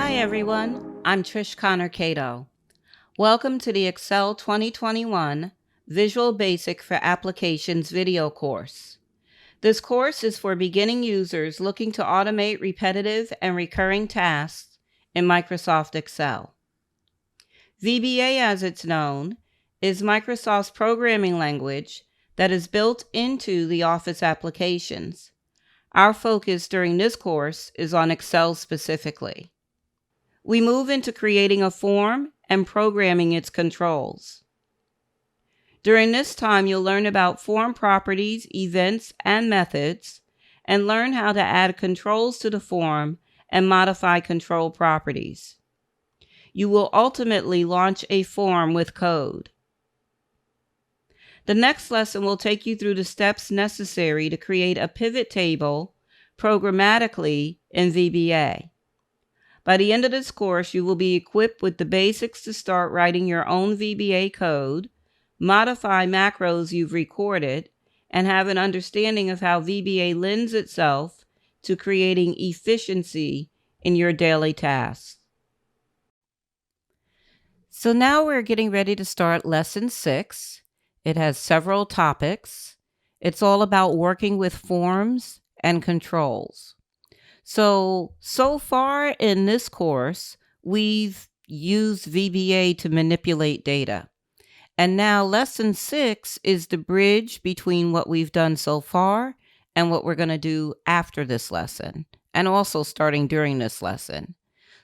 Hi everyone, I'm Trish Connor Cato. Welcome to the Excel 2021 Visual Basic for Applications video course. This course is for beginning users looking to automate repetitive and recurring tasks in Microsoft Excel. VBA, as it's known, is Microsoft's programming language that is built into the Office applications. Our focus during this course is on Excel specifically. We move into creating a form and programming its controls. During this time, you'll learn about form properties, events, and methods, and learn how to add controls to the form and modify control properties. You will ultimately launch a form with code. The next lesson will take you through the steps necessary to create a pivot table programmatically in VBA. By the end of this course, you will be equipped with the basics to start writing your own VBA code, modify macros you've recorded, and have an understanding of how VBA lends itself to creating efficiency in your daily tasks. So now we're getting ready to start Lesson 6. It has several topics. It's all about working with forms and controls. So far in this course, we've used VBA to manipulate data. And now Lesson 6 is the bridge between what we've done so far and what we're going to do after this lesson, and also starting during this lesson.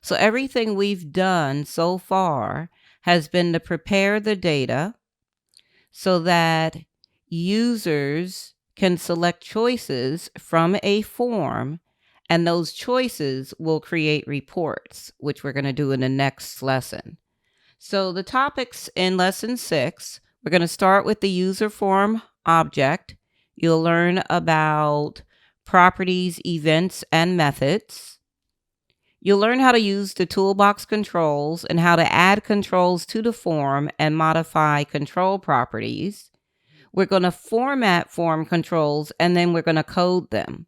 So everything we've done so far has been to prepare the data so that users can select choices from a form, and those choices will create reports, which we're going to do in the next lesson. So the topics in Lesson 6, we're going to start with the UserForm object. You'll learn about properties, events, and methods. You'll learn how to use the toolbox controls and how to add controls to the form and modify control properties. We're going to format form controls, and then we're going to code them.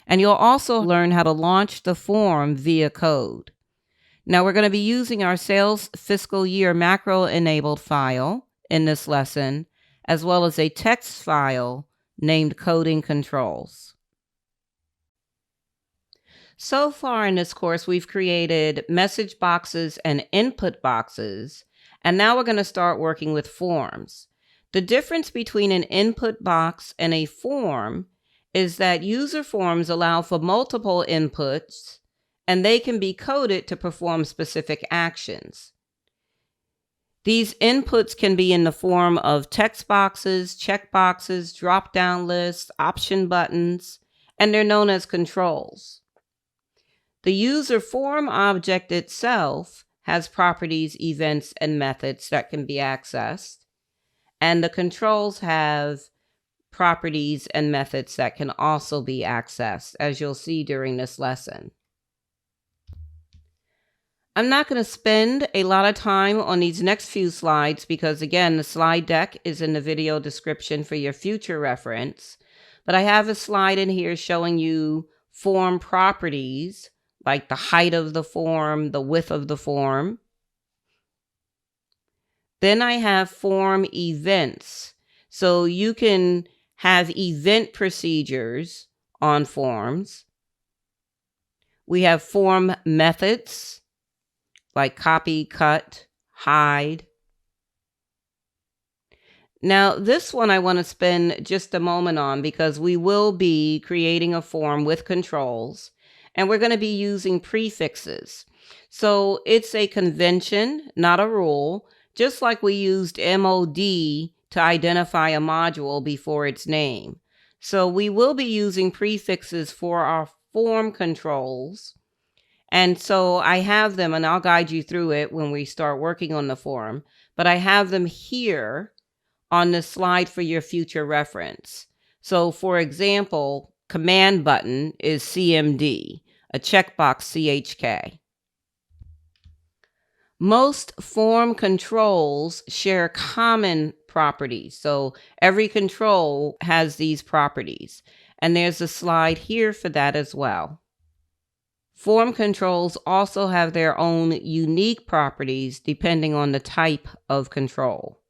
And you'll also learn how to launch the form via code. Now we're going to be using our sales fiscal year macro-enabled file in this lesson, as well as a text file named coding controls. So far in this course, we've created message boxes and input boxes, and now we're going to start working with forms. The difference between an input box and a form is that user forms allow for multiple inputs, and they can be coded to perform specific actions. These inputs can be in the form of text boxes, check boxes, drop-down lists, option buttons, and they're known as controls. The user form object itself has properties, events, and methods that can be accessed, and the controls have properties and methods that can also be accessed, as you'll see during this lesson. I'm not going to spend a lot of time on these next few slides because, again, the slide deck is in the video description for your future reference. But I have a slide in here showing you form properties, like the height of the form, the width of the form. Then I have form events. So you can have event procedures on forms. We have form methods like copy, cut, hide. Now this one I want to spend just a moment on because we will be creating a form with controls, and we're going to be using prefixes. So it's a convention, not a rule, just like we used MOD to identify a module before its name. So we will be using prefixes for our form controls. And so I have them, and I'll guide you through it when we start working on the form, but I have them here on this slide for your future reference. So for example, command button is CMD, a checkbox CHK. Most form controls share common properties. So every control has these properties. And there's a slide here for that as well. Form controls also have their own unique properties depending on the type of control.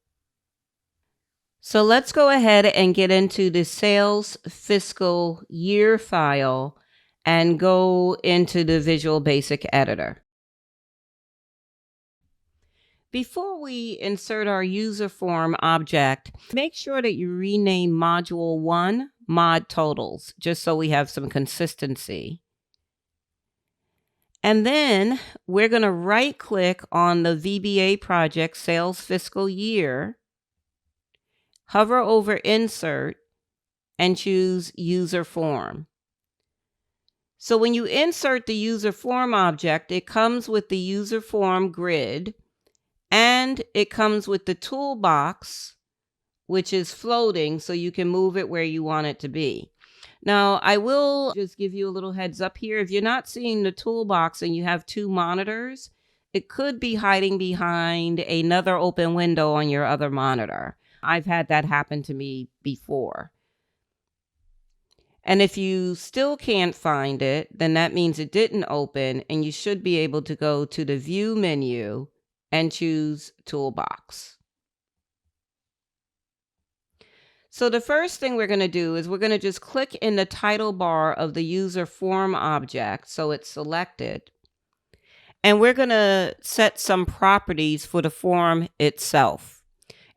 So let's go ahead and get into the sales fiscal year file and go into the Visual Basic Editor. Before we insert our UserForm object, make sure that you rename Module 1 Mod Totals, just so we have some consistency. And then we're going to right-click on the VBA project Sales Fiscal Year, hover over Insert, and choose UserForm. So when you insert the UserForm object, it comes with the UserForm grid, and it comes with the toolbox, which is floating, so you can move it where you want it to be. Now, I will just give you a little heads up here. If you're not seeing the toolbox and you have two monitors, it could be hiding behind another open window on your other monitor. I've had that happen to me before. And if you still can't find it, then that means it didn't open, and you should be able to go to the View menu and choose Toolbox. So the first thing we're going to do is we're going to just click in the title bar of the UserForm object so it's selected. And we're going to set some properties for the form itself.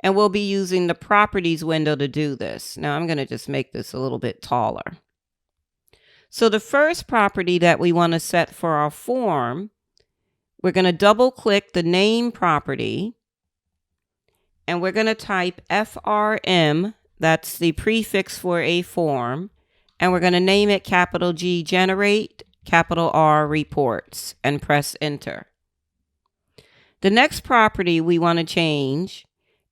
And we'll be using the properties window to do this. Now I'm going to just make this a little bit taller. So the first property that we want to set for our form, we're going to double click the name property. And we're going to type FRM. That's the prefix for a form, and we're going to name it capital G Generate, capital R Reports, and press Enter. The next property we want to change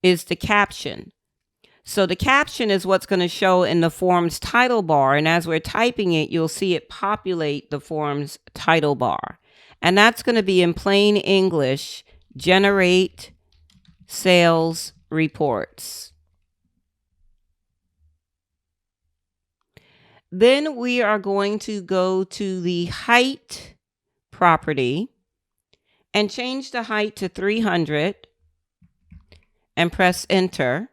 is the caption. So the caption is what's going to show in the form's title bar, and as we're typing it, you'll see it populate the form's title bar. And that's going to be in plain English, Generate Sales Reports. Then we are going to go to the height property and change the height to 300 and press Enter.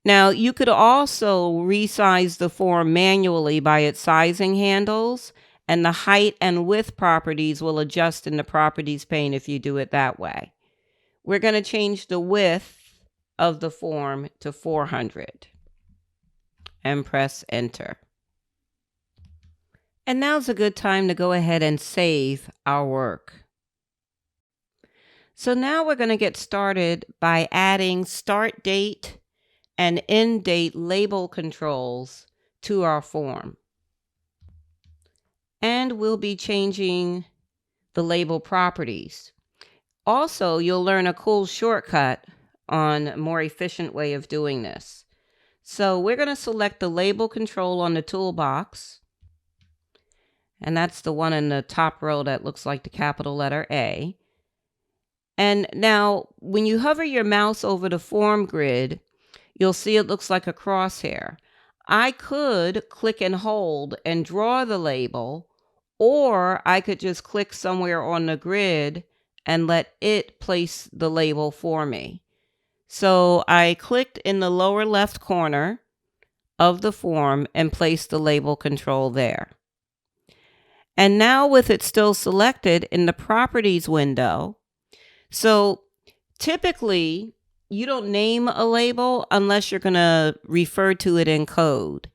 Now you could also resize the form manually by its sizing handles, and the height and width properties will adjust in the properties pane if you do it that way. We're going to change the width of the form to 400 and press Enter. And now's a good time to go ahead and save our work. So now we're going to get started by adding start date and end date label controls to our form. And we'll be changing the label properties. Also, you'll learn a cool shortcut on a more efficient way of doing this. So we're going to select the label control on the toolbox. And that's the one in the top row that looks like the capital letter A. And now when you hover your mouse over the form grid, you'll see it looks like a crosshair. I could click and hold and draw the label, or I could just click somewhere on the grid and let it place the label for me. So I clicked in the lower left corner of the form and placed the label control there. And now with it still selected in the properties window, so typically you don't name a label unless you're going to refer to it in code.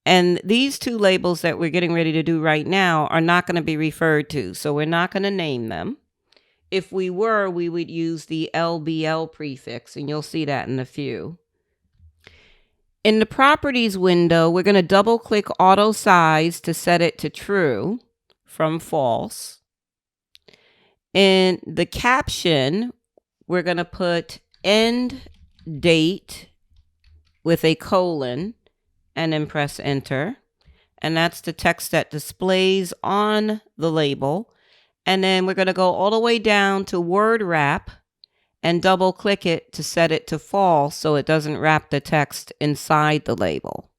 And these two labels that we're getting ready to do right now are not going to be referred to, so we're not going to name them. If we were, we would use the LBL prefix, and you'll see that in a few. In the properties window, we're going to double click auto size to set it to true from false. In the caption, we're going to put end date with a colon and then press Enter. And that's the text that displays on the label. And then we're going to go all the way down to word wrap and double click it to set it to false so it doesn't wrap the text inside the label.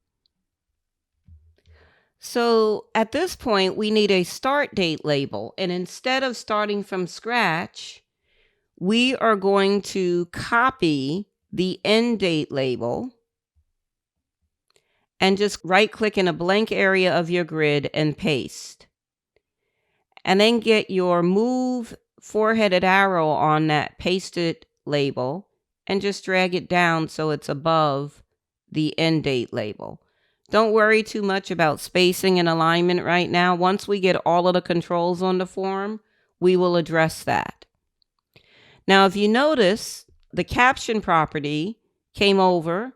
So at this point, we need a start date label. And instead of starting from scratch, we are going to copy the end date label and just right click in a blank area of your grid and paste. And then get your move four-headed arrow on that pasted label and just drag it down so it's above the end date label. Don't worry too much about spacing and alignment right now. Once we get all of the controls on the form, we will address that. Now, if you notice, the caption property came over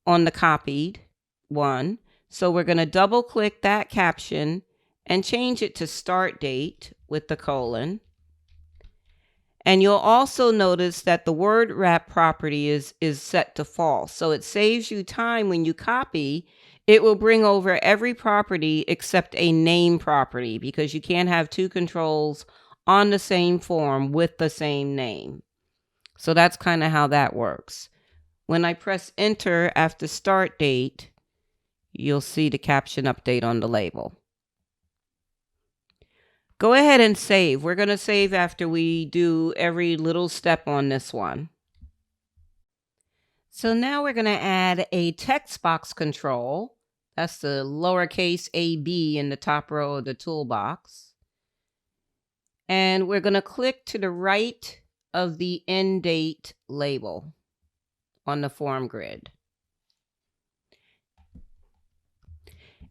on the copied one. So we're going to double click that caption and change it to start date with the colon. And you'll also notice that the word wrap property is set to false. So it saves you time when you copy. It will bring over every property except a name property, because you can't have two controls on the same form with the same name. So that's kind of how that works. When I press enter after start date, you'll see the caption update on the label. Go ahead and save. We're going to save after we do every little step on this one. So now we're going to add a text box control. That's the lowercase ab in the top row of the toolbox. And we're going to click to the right of the end date label on the form grid.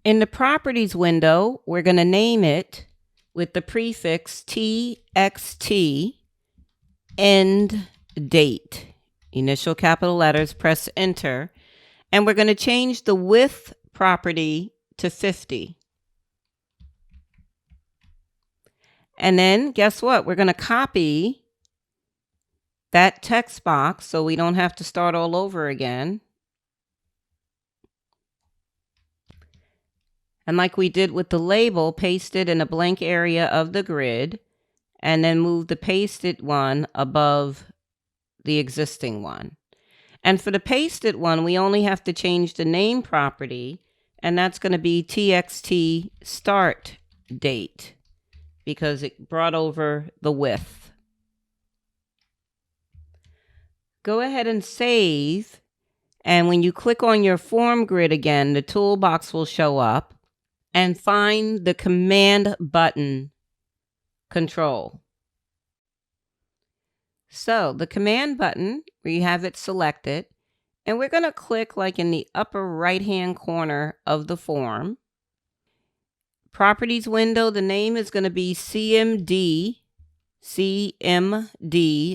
In the properties window, we're going to name it with the prefix TXT end date. Initial capital letters, press enter. And we're going to change the width property to 50. And then guess what? We're going to copy that text box so we don't have to start all over again. And like we did with the label, paste it in a blank area of the grid and then move the pasted one above the existing one. And for the pasted one, we only have to change the name property, and that's going to be TXT start date because it brought over the width. Go ahead and save. And when you click on your form grid again, the toolbox will show up. And find the command button control. So the command button, we have it selected, and we're going to click like in the upper right hand corner of the form. Properties window, the name is going to be CMD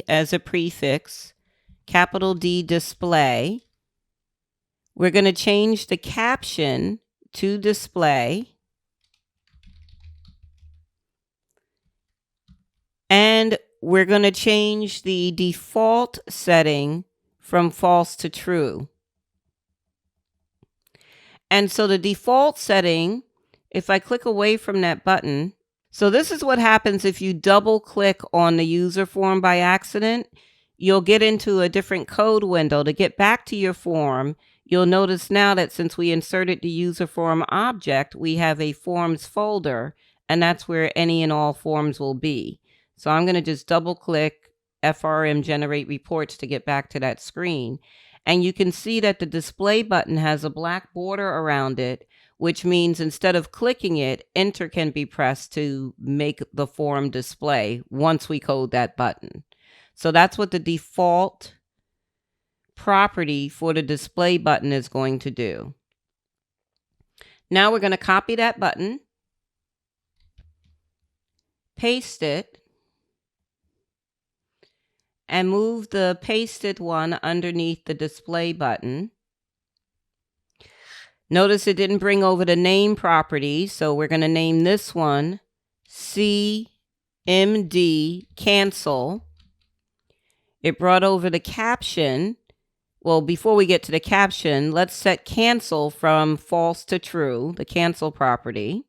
as a prefix, capital D display. We're going to change the caption to display, and we're going to change the default setting from false to true. And so the default setting, if I click away from that button, so this is what happens if you double click on the user form by accident. You'll get into a different code window. To get back to your form, you'll notice now that since we inserted the user form object, we have a forms folder, and that's where any and all forms will be. So I'm going to just double click FRM generate reports to get back to that screen. And you can see that the display button has a black border around it, which means instead of clicking it, enter can be pressed to make the form display once we code that button. So that's what the default property for the display button is going to do. Now we're going to copy that button, paste it, and move the pasted one underneath the display button. Notice it didn't bring over the name property, so we're going to name this one CMD cancel. It brought over the caption. Well, before we get to the caption, let's set cancel from false to true, the cancel property.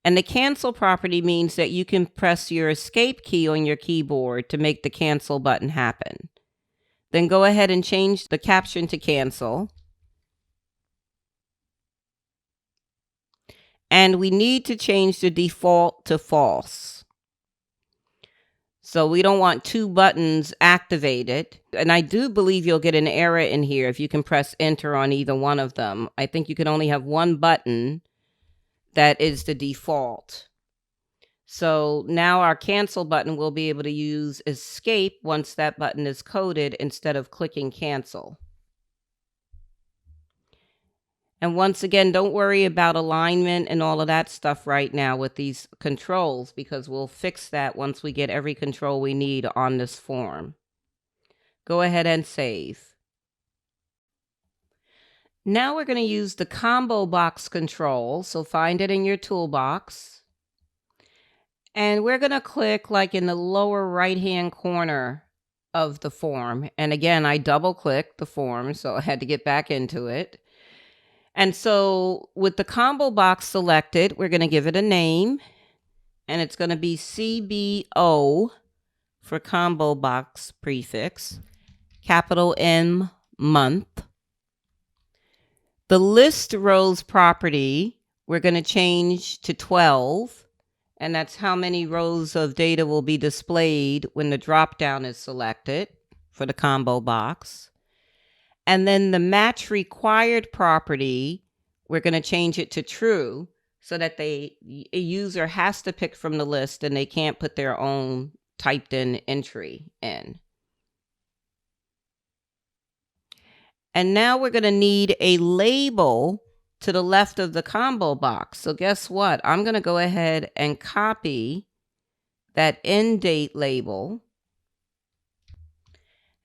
And the cancel property means that you can press your escape key on your keyboard to make the cancel button happen. Then go ahead and change the caption to cancel. And we need to change the default to false. So we don't want two buttons activated. And I do believe you'll get an error in here if you can press enter on either one of them. I think you can only have one button that is the default. So now our cancel button will be able to use escape once that button is coded instead of clicking cancel. And once again, don't worry about alignment and all of that stuff right now with these controls, because we'll fix that once we get every control we need on this form. Go ahead and save. Now we're going to use the combo box control. So find it in your toolbox. And we're going to click like in the lower right-hand corner of the form. And again, I double-clicked the form, so I had to get back into it. And so with the combo box selected, we're going to give it a name, and it's going to be CBO for combo box prefix, capital M, month. The list rows property, we're going to change to 12, and that's how many rows of data will be displayed when the drop-down is selected for the combo box. And then the match required property, we're going to change it to true so that a user has to pick from the list and they can't put their own typed in entry in. And now we're going to need a label to the left of the combo box. So guess what? I'm going to go ahead and copy that end date label.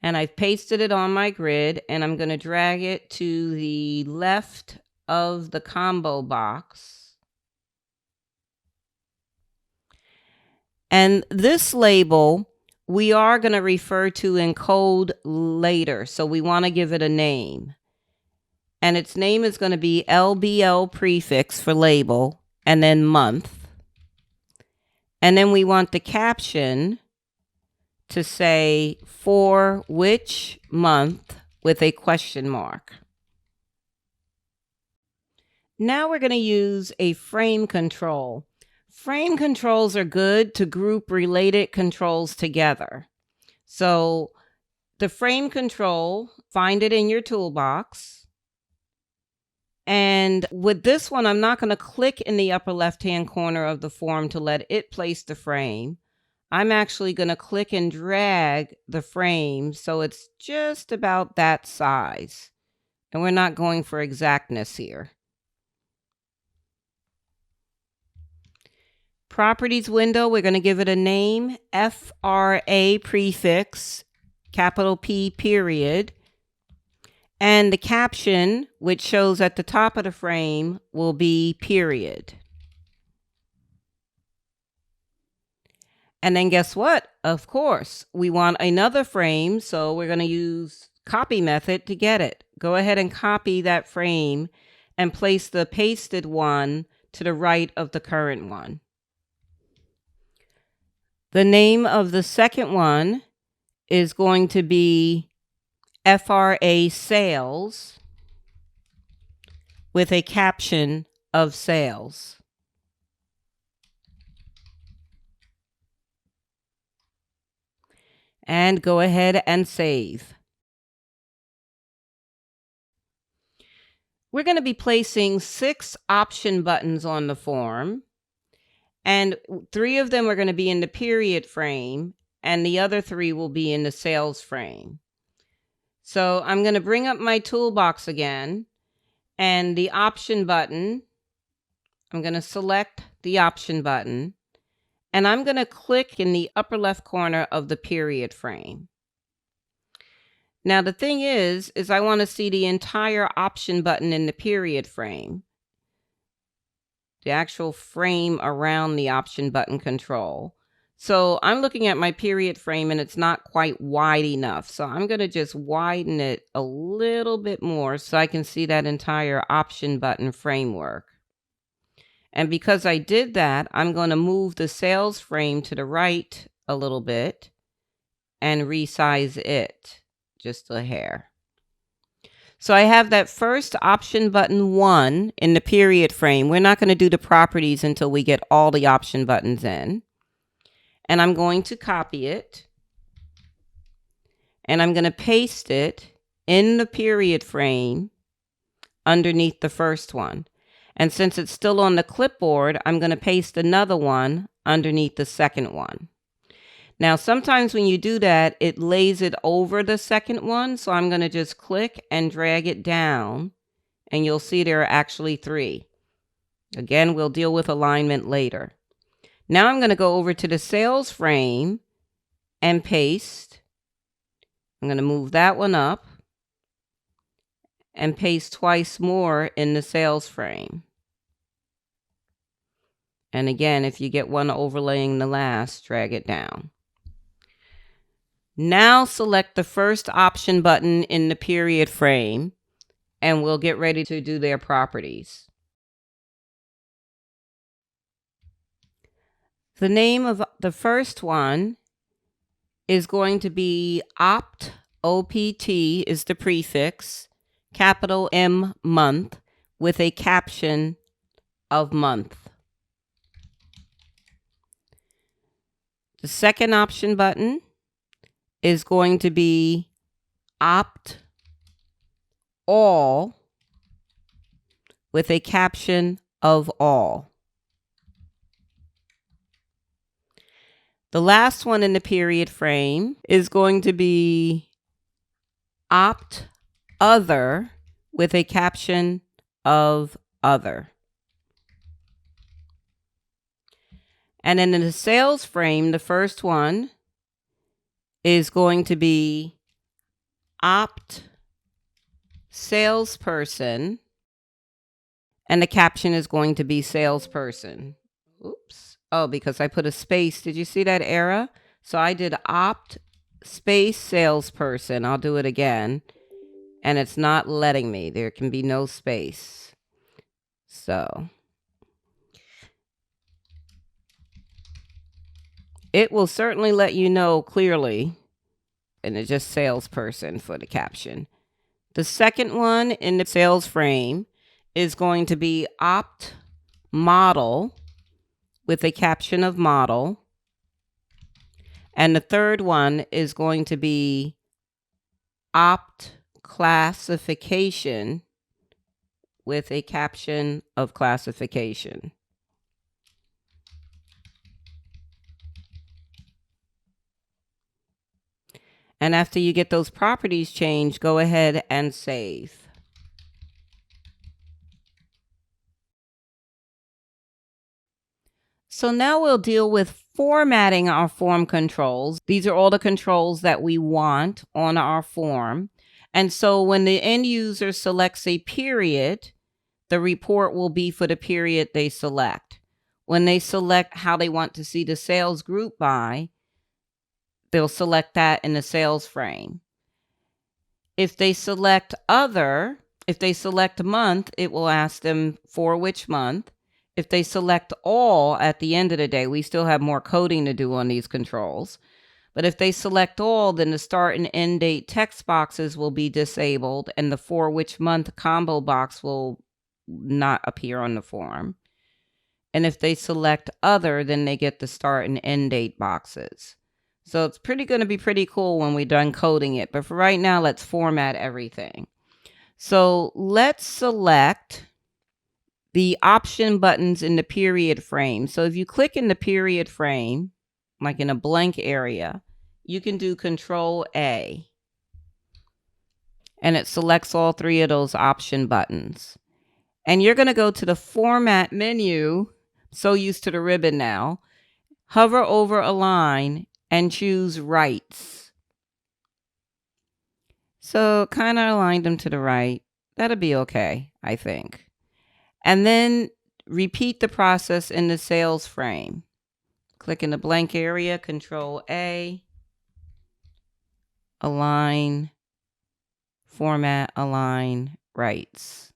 And I've pasted it on my grid, and I'm going to drag it to the left of the combo box. And this label, we are going to refer to in code later. So we want to give it a name. And its name is going to be LBL prefix for label, and then month. And then we want the caption to say for which month with a question mark. Now we're going to use a frame control. Frame controls are good to group related controls together. So the frame control, find it in your toolbox. And with this one, I'm not going to click in the upper left-hand corner of the form to let it place the frame. I'm actually going to click and drag the frame so it's just about that size. And we're not going for exactness here. Properties window, we're going to give it a name, FRA prefix, capital P period. And the caption, which shows at the top of the frame, will be period. And then guess what? Of course, we want another frame, so we're going to use copy method to get it. Go ahead and copy that frame and place the pasted one to the right of the current one. The name of the second one is going to be FRA sales with a caption of sales. And go ahead and save. We're going to be placing 6 option buttons on the form, and 3 of them are going to be in the period frame, and the other 3 will be in the sales frame. So I'm going to bring up my toolbox again, and the option button, I'm going to select the option button, and I'm going to click in the upper left corner of the period frame. Now the thing is I want to see the entire option button in the period frame, the actual frame around the option button control. So I'm looking at my period frame and it's not quite wide enough. So I'm going to just widen it a little bit more so I can see that entire option button framework. And because I did that, I'm going to move the sales frame to the right a little bit and resize it just a hair. So I have that first option button 1 in the period frame. We're not going to do the properties until we get all the option buttons in. And I'm going to copy it. And I'm going to paste it in the period frame underneath the first one. And since it's still on the clipboard, I'm going to paste another one underneath the second one. Now, sometimes when you do that, it lays it over the second one. So I'm going to just click and drag it down, and you'll see there are actually 3. Again, we'll deal with alignment later. Now I'm going to go over to the sales frame and paste. I'm going to move that one up and paste twice more in the sales frame. And again, if you get one overlaying the last, drag it down. Now select the first option button in the period frame, and we'll get ready to do their properties. The name of the first one is going to be opt, O-P-T is the prefix, capital M month, with a caption of month. The second option button is going to be opt all with a caption of all. The last one in the period frame is going to be opt other with a caption of other. And then in the sales frame, the first one is going to be opt salesperson, and the caption is going to be salesperson. Oops. Oh, because I put a space. Did you see that error? So I did opt space salesperson. I'll do it again. And it's not letting me. There can be no space. So it will certainly let you know clearly. And it's just salesperson for the caption. The second one in the sales frame is going to be opt model with a caption of model. And the third one is going to be opt classification with a caption of classification. And after you get those properties changed, go ahead and save. So now we'll deal with formatting our form controls. These are all the controls that we want on our form. And so when the end user selects a period, the report will be for the period they select. When they select how they want to see the sales group by, they'll select that in the sales frame. If they select other, if they select month, it will ask them for which month. If they select all at the end of the day, we still have more coding to do on these controls. But if they select all, then the start and end date text boxes will be disabled, and the for which month combo box will not appear on the form. And if they select other, then they get the start and end date boxes. So it's going to be pretty cool when we're done coding it. But for right now, let's format everything. So let's select the option buttons in the period frame. So if you click in the period frame, like in a blank area, you can do Control A. And it selects all 3 of those option buttons. And you're going to go to the Format menu. So used to the ribbon now. Hover over a line and choose Rights. So kind of aligned them to the right. That'll be okay, I think. And then repeat the process in the sales frame. Click in the blank area, Control A, align, format, align, rights.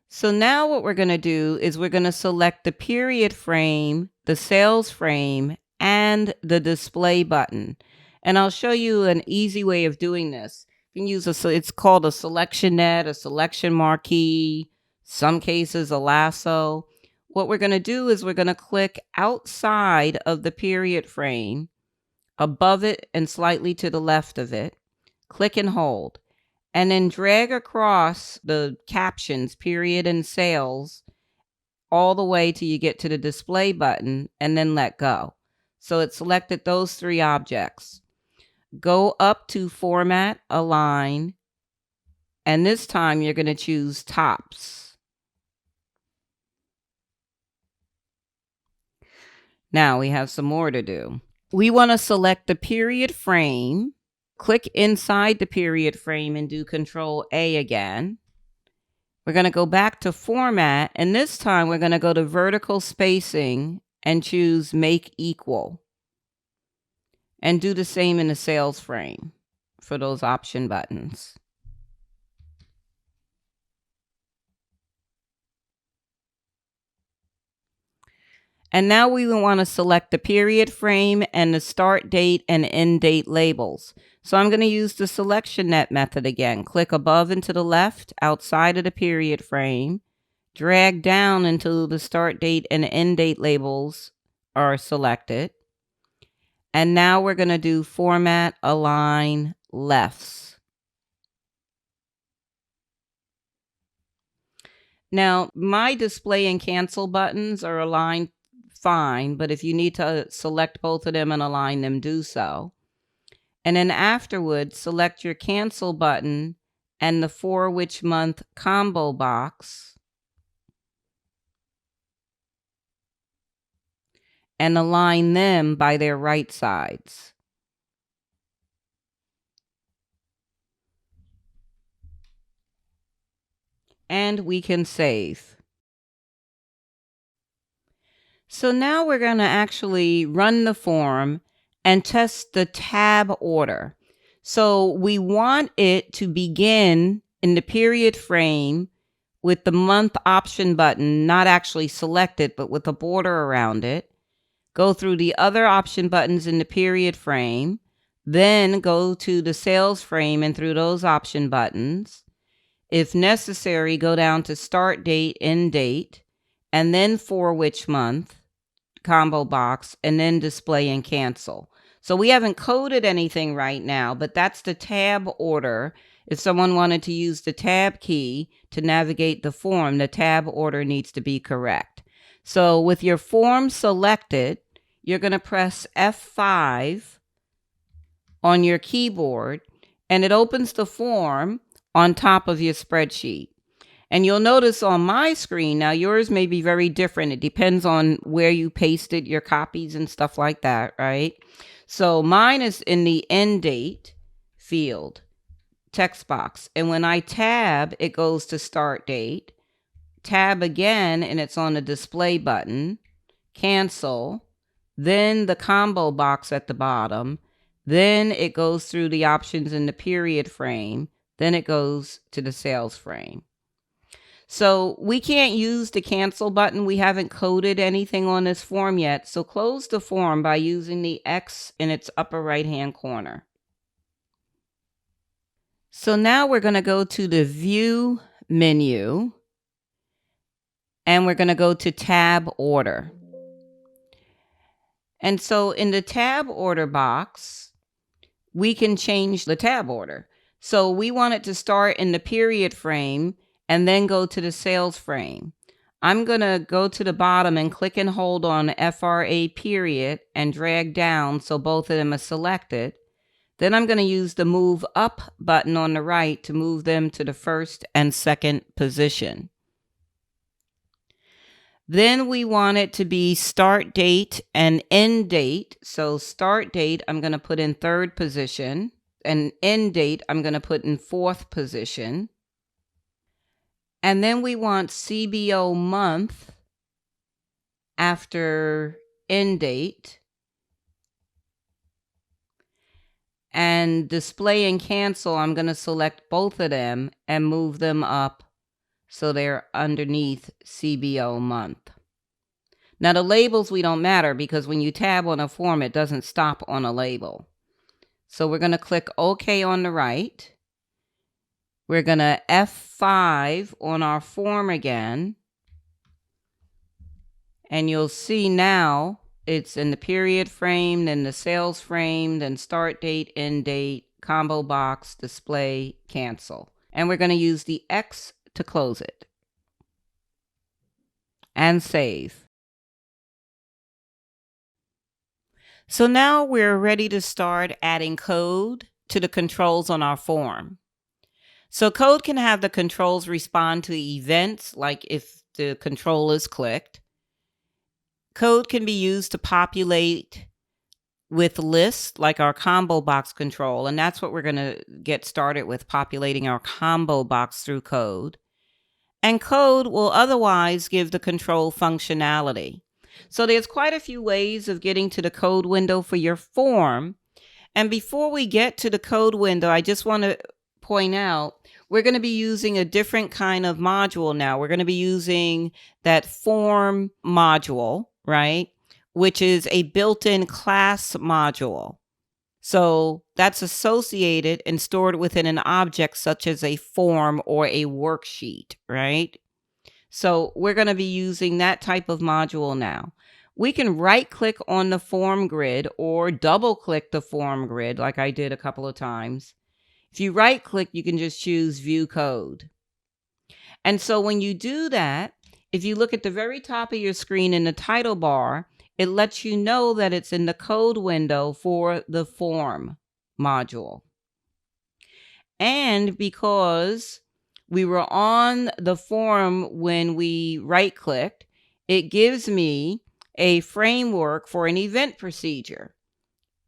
So now what we're going to do is we're going to select the period frame, the sales frame, and the display button. And I'll show you an easy way of doing this. You can use it's called a selection net, a selection marquee, some cases a lasso. What we're going to do is we're going to click outside of the period frame, above it and slightly to the left of it. Click and hold, and then drag across the captions, period and sales, all the way till you get to the display button, and then let go. So it selected those three objects. Go up to Format, Align, and this time you're going to choose Tops. Now we have some more to do. We want to select the period frame, click inside the period frame and do Control A again. We're going to go back to Format, and this time we're going to go to Vertical Spacing and choose Make Equal. And do the same in the sales frame for those option buttons. And now we want to select the period frame and the start date and end date labels. So I'm going to use the selection net method again. Click above and to the left outside of the period frame. Drag down until the start date and end date labels are selected. And now we're going to do Format, Align, Lefts. Now, my display and cancel buttons are aligned fine, but if you need to select both of them and align them, do so. And then afterwards, select your cancel button and the For Which Month combo box and align them by their right sides. And we can save. So now we're going to actually run the form and test the tab order. So we want it to begin in the period frame with the month option button not actually selected, but with a border around it. Go through the other option buttons in the period frame, then go to the sales frame and through those option buttons. If necessary, go down to start date, end date, and then For Which Month combo box, and then display and cancel. So we haven't coded anything right now, but that's the tab order. If someone wanted to use the tab key to navigate the form, the tab order needs to be correct. So with your form selected, you're going to press F5 on your keyboard, and it opens the form on top of your spreadsheet. And you'll notice on my screen, now yours may be very different. It depends on where you pasted your copies and stuff like that, right? So mine is in the end date field, text box. And when I tab, it goes to start date. Tab again, and it's on the display button. Cancel. Then the combo box at the bottom. Then it goes through the options in the period frame. Then it goes to the sales frame. So we can't use the cancel button. We haven't coded anything on this form yet. So close the form by using the X in its upper right-hand corner. So now we're going to go to the View menu, and we're going to go to Tab Order. And so in the Tab Order box, we can change the tab order. So we want it to start in the period frame and then go to the sales frame. I'm going to go to the bottom and click and hold on FRA period and drag down so both of them are selected. Then I'm going to use the Move Up button on the right to move them to the first and second position. Then we want it to be start date and end date. So start date, I'm going to put in third position, and end date, I'm going to put in fourth position. And then we want CBO month after end date. And display and cancel, I'm going to select both of them and move them up so they're underneath CBO month. Now the labels we don't matter because when you tab on a form, it doesn't stop on a label. So we're going to click OK on the right. We're going to F5 on our form again. And you'll see now it's in the period frame, then the sales frame, then start date, end date, combo box, display, cancel. And we're going to use the X to close it. And save. So now we're ready to start adding code to the controls on our form. So code can have the controls respond to events, like if the control is clicked. Code can be used to populate with lists, like our combo box control, and that's what we're going to get started with, populating our combo box through code. And code will otherwise give the control functionality. So there's quite a few ways of getting to the code window for your form. And before we get to the code window, I just want to point out, we're going to be using a different kind of module now. We're going to be using that form module, right? Which is a built-in class module. So that's associated and stored within an object such as a form or a worksheet, right? So we're going to be using that type of module now. We can right-click on the form grid or double-click the form grid like I did a couple of times. If you right-click, you can just choose View Code. And so when you do that, if you look at the very top of your screen in the title bar, it lets you know that it's in the code window for the form module. And because we were on the form when we right-clicked, it gives me a framework for an event procedure.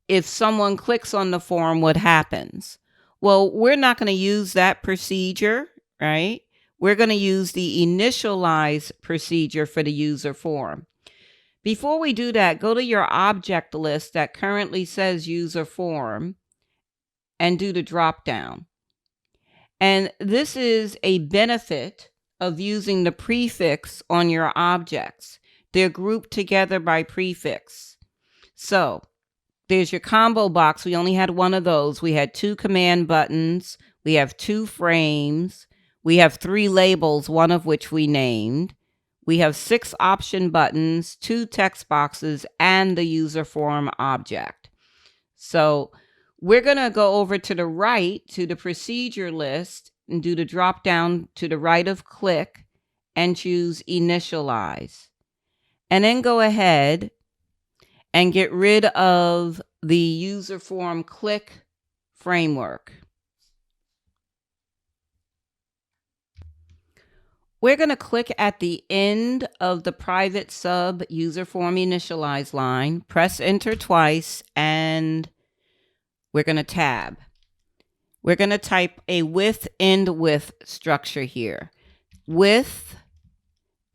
If someone clicks on the form, what happens? Well, we're not going to use that procedure, right? We're going to use the initialize procedure for the UserForm. Before we do that, go to your object list that currently says UserForm and do the drop down. And this is a benefit of using the prefix on your objects. They're grouped together by prefix. So there's your combo box. We only had one of those. We had 2 command buttons. We have 2 frames. We have 3 labels, one of which we named. We have 6 option buttons, 2 text boxes, and the UserForm object. So we're going to go over to the right to the procedure list and do the drop down to the right of click and choose initialize. And then go ahead and get rid of the UserForm click framework. We're going to click at the end of the private sub UserForm initialize line, press enter twice, and we're going to tab. We're going to type a with end with structure here. With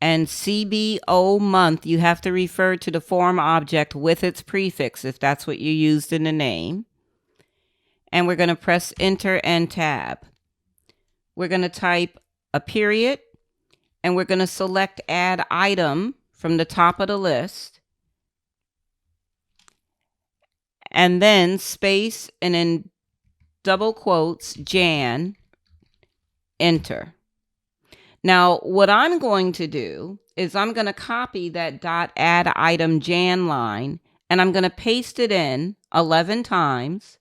and CBO month, you have to refer to the form object with its prefix if that's what you used in the name. And we're going to press enter and tab. We're going to type a period, and we're going to select add item from the top of the list. And then space and in double quotes, Jan, enter. Now, what I'm going to do is I'm going to copy that .add item Jan line, and I'm going to paste it in 11 times.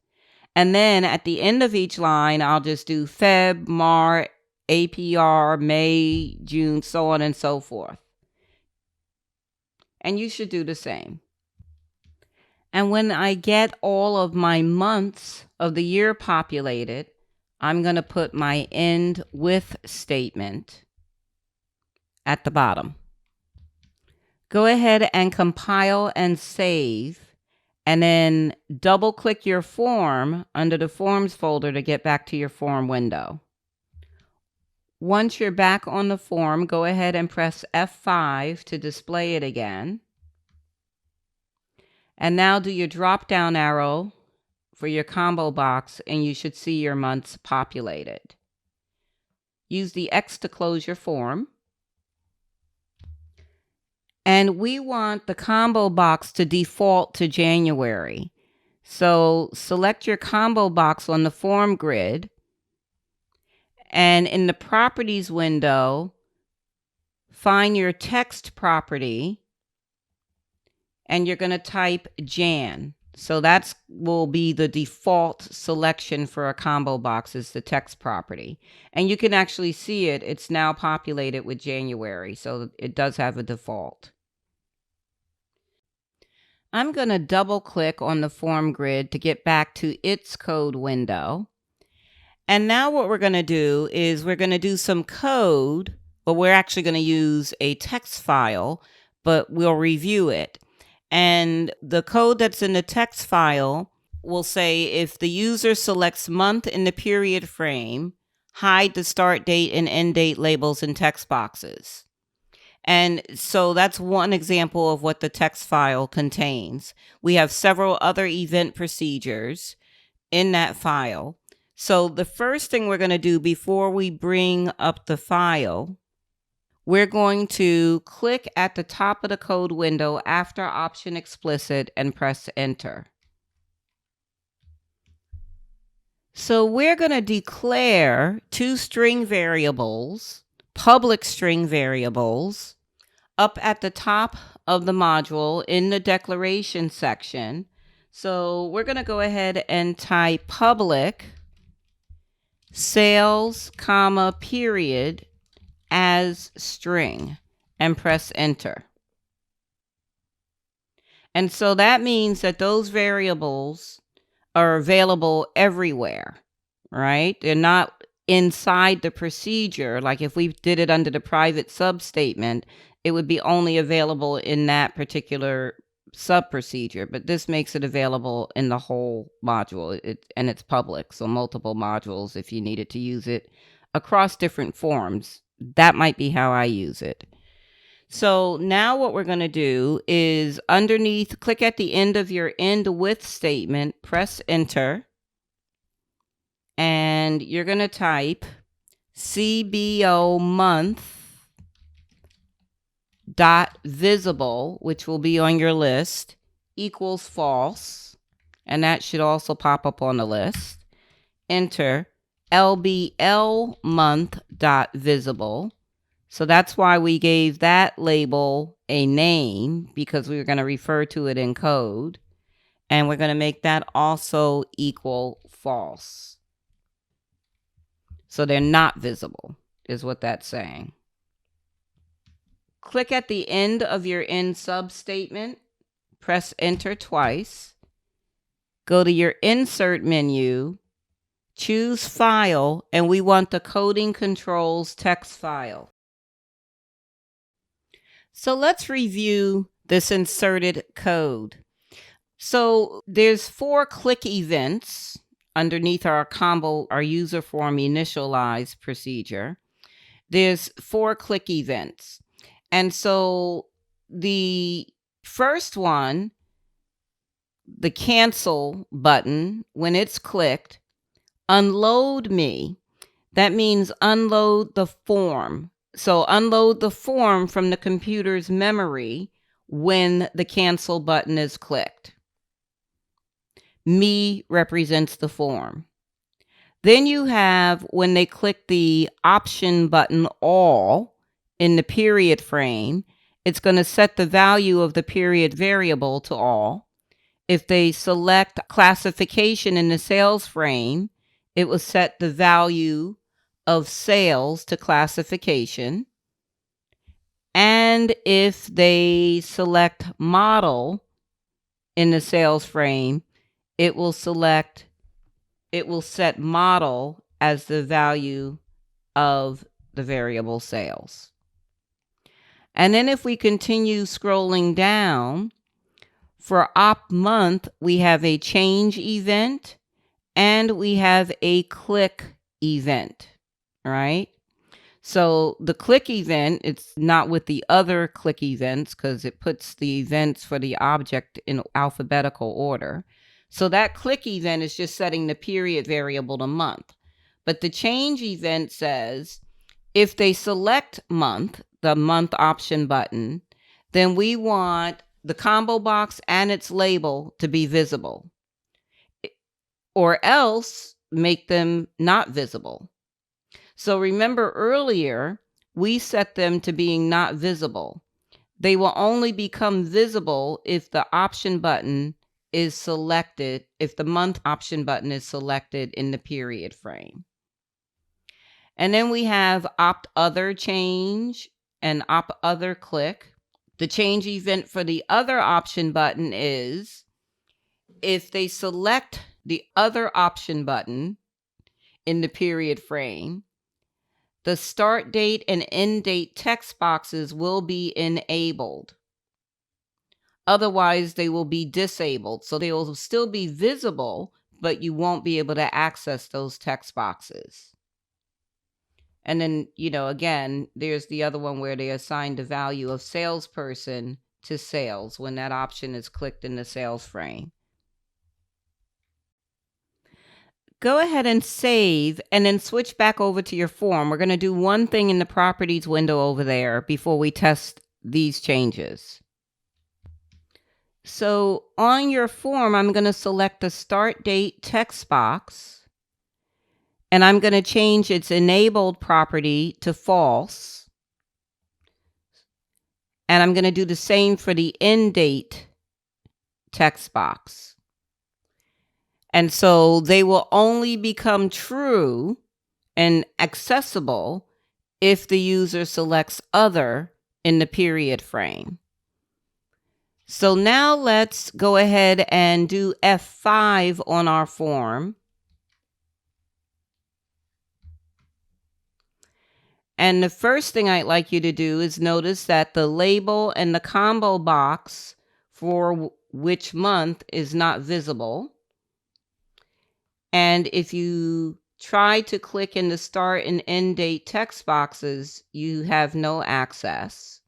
And then at the end of each line, I'll just do Feb, Mar, APR, May, June, so on and so forth. And you should do the same. And when I get all of my months of the year populated, I'm going to put my end with statement at the bottom. Go ahead and compile and save, and then double click your form under the forms folder to get back to your form window. Once you're back on the form, go ahead and press F5 to display it again. And now do your drop down arrow for your combo box, and you should see your months populated. Use the X to close your form. And we want the combo box to default to January. So select your combo box on the form grid And in the properties window, find your text property, and you're going to type Jan. So that will be the default selection for a combo box, is the text property. And you can actually see it. It's now populated with January. So it does have a default. I'm going to double click on the form grid to get back to its code window. And now what we're going to do is we're going to do some code, but we're actually going to use a text file, but we'll review it. And the code that's in the text file will say if the user selects month in the period frame, hide the start date and end date labels in text boxes. And so that's one example of what the text file contains. We have several other event procedures in that file. So the first thing we're going to do before we bring up the file, we're going to click at the top of the code window after option explicit and press enter. So we're going to declare two string variables, public string variables, up at the top of the module in the declaration section. So we're going to go ahead and type public sales, comma, period as string and press enter. And so that means that those variables are available everywhere, right? They're not inside the procedure. Like if we did it under the private substatement, it would be only available in that particular sub procedure, but this makes it available in the whole module. And it's public, so multiple modules if you needed to use it across different forms. That might be how I use it. So now what we're going to do is underneath, click at the end of your end with statement, press enter, and you're going to type CBO month dot visible, which will be on your list, equals false, and that should also pop up on the list. Enter LBL month dot visible. So that's why we gave that label a name, because we were going to refer to it in code, and we're going to make that also equal false. So they're not visible is what that's saying. Click at the end of your end sub statement, press enter twice, go to your insert menu, choose file, and we want the coding controls text file. So let's review this inserted code. So there's 4 click events underneath our combo, our UserForm initialize procedure. There's 4 click events. And so the first one, the cancel button, when it's clicked, unload me. That means unload the form. So unload the form from the computer's memory when the cancel button is clicked. Me represents the form. Then you have when they click the option button all in the period frame, it's going to set the value of the period variable to all. If they select classification in the sales frame, it will set the value of sales to classification. And if they select model in the sales frame, it will set model as the value of the variable sales. And then if we continue scrolling down, for op month, we have a change event and we have a click event, right? So the click event, it's not with the other click events because it puts the events for the object in alphabetical order. So that click event is just setting the period variable to month. But the change event says if they select month, the month option button, then we want the combo box and its label to be visible, or else make them not visible. So remember earlier, we set them to being not visible. They will only become visible if the option button is selected, if the month option button is selected in the period frame. And then we have opt other change and opt other click. The change event for the other option button is if they select the other option button in the period frame, the start date and end date text boxes will be enabled. Otherwise, they will be disabled. So they will still be visible, but you won't be able to access those text boxes. And then, again, there's the other one where they assign the value of salesperson to sales when that option is clicked in the sales frame. Go ahead and save and then switch back over to your form. We're going to do one thing in the properties window over there before we test these changes. So on your form, I'm going to select the start date text box, and I'm going to change its enabled property to false. And I'm going to do the same for the end date text box. And so they will only become true and accessible if the user selects other in the period frame. So now let's go ahead and do F5 on our form. And the first thing I'd like you to do is notice that the label and the combo box for which month is not visible. And if you try to click in the start and end date text boxes, you have no access.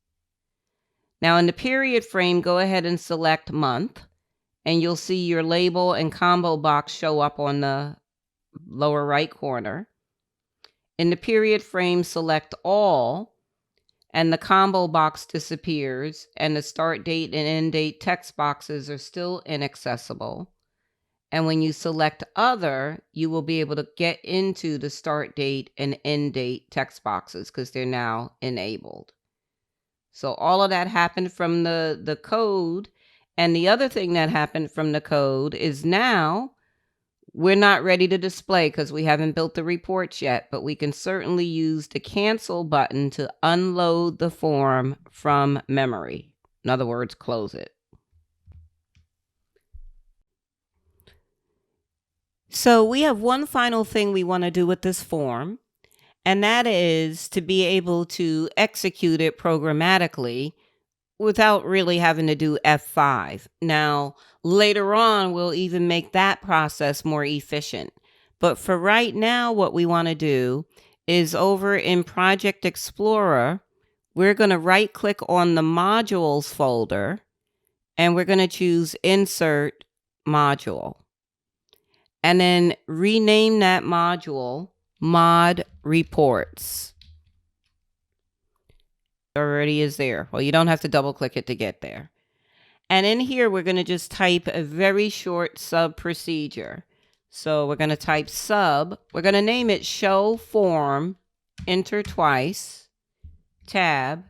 Now in the period frame, go ahead and select month, and you'll see your label and combo box show up on the lower right corner. In the period frame, select all, and the combo box disappears, and the start date and end date text boxes are still inaccessible. And when you select other, you will be able to get into the start date and end date text boxes because they're now enabled. So all of that happened from the code. And the other thing that happened from the code is now we're not ready to display because we haven't built the reports yet, but we can certainly use the cancel button to unload the form from memory. In other words, close it. So we have one final thing we want to do with this form, and that is to be able to execute it programmatically without really having to do F5. Now, later on, we'll even make that process more efficient. But for right now, what we want to do is over in Project Explorer, we're going to right-click on the Modules folder, and we're going to choose Insert Module. And then rename that module Mod Reports. Already is there. Well, you don't have to double click it to get there. And in here, we're going to just type a very short sub procedure. So we're going to type sub. We're going to name it show form, enter twice, tab,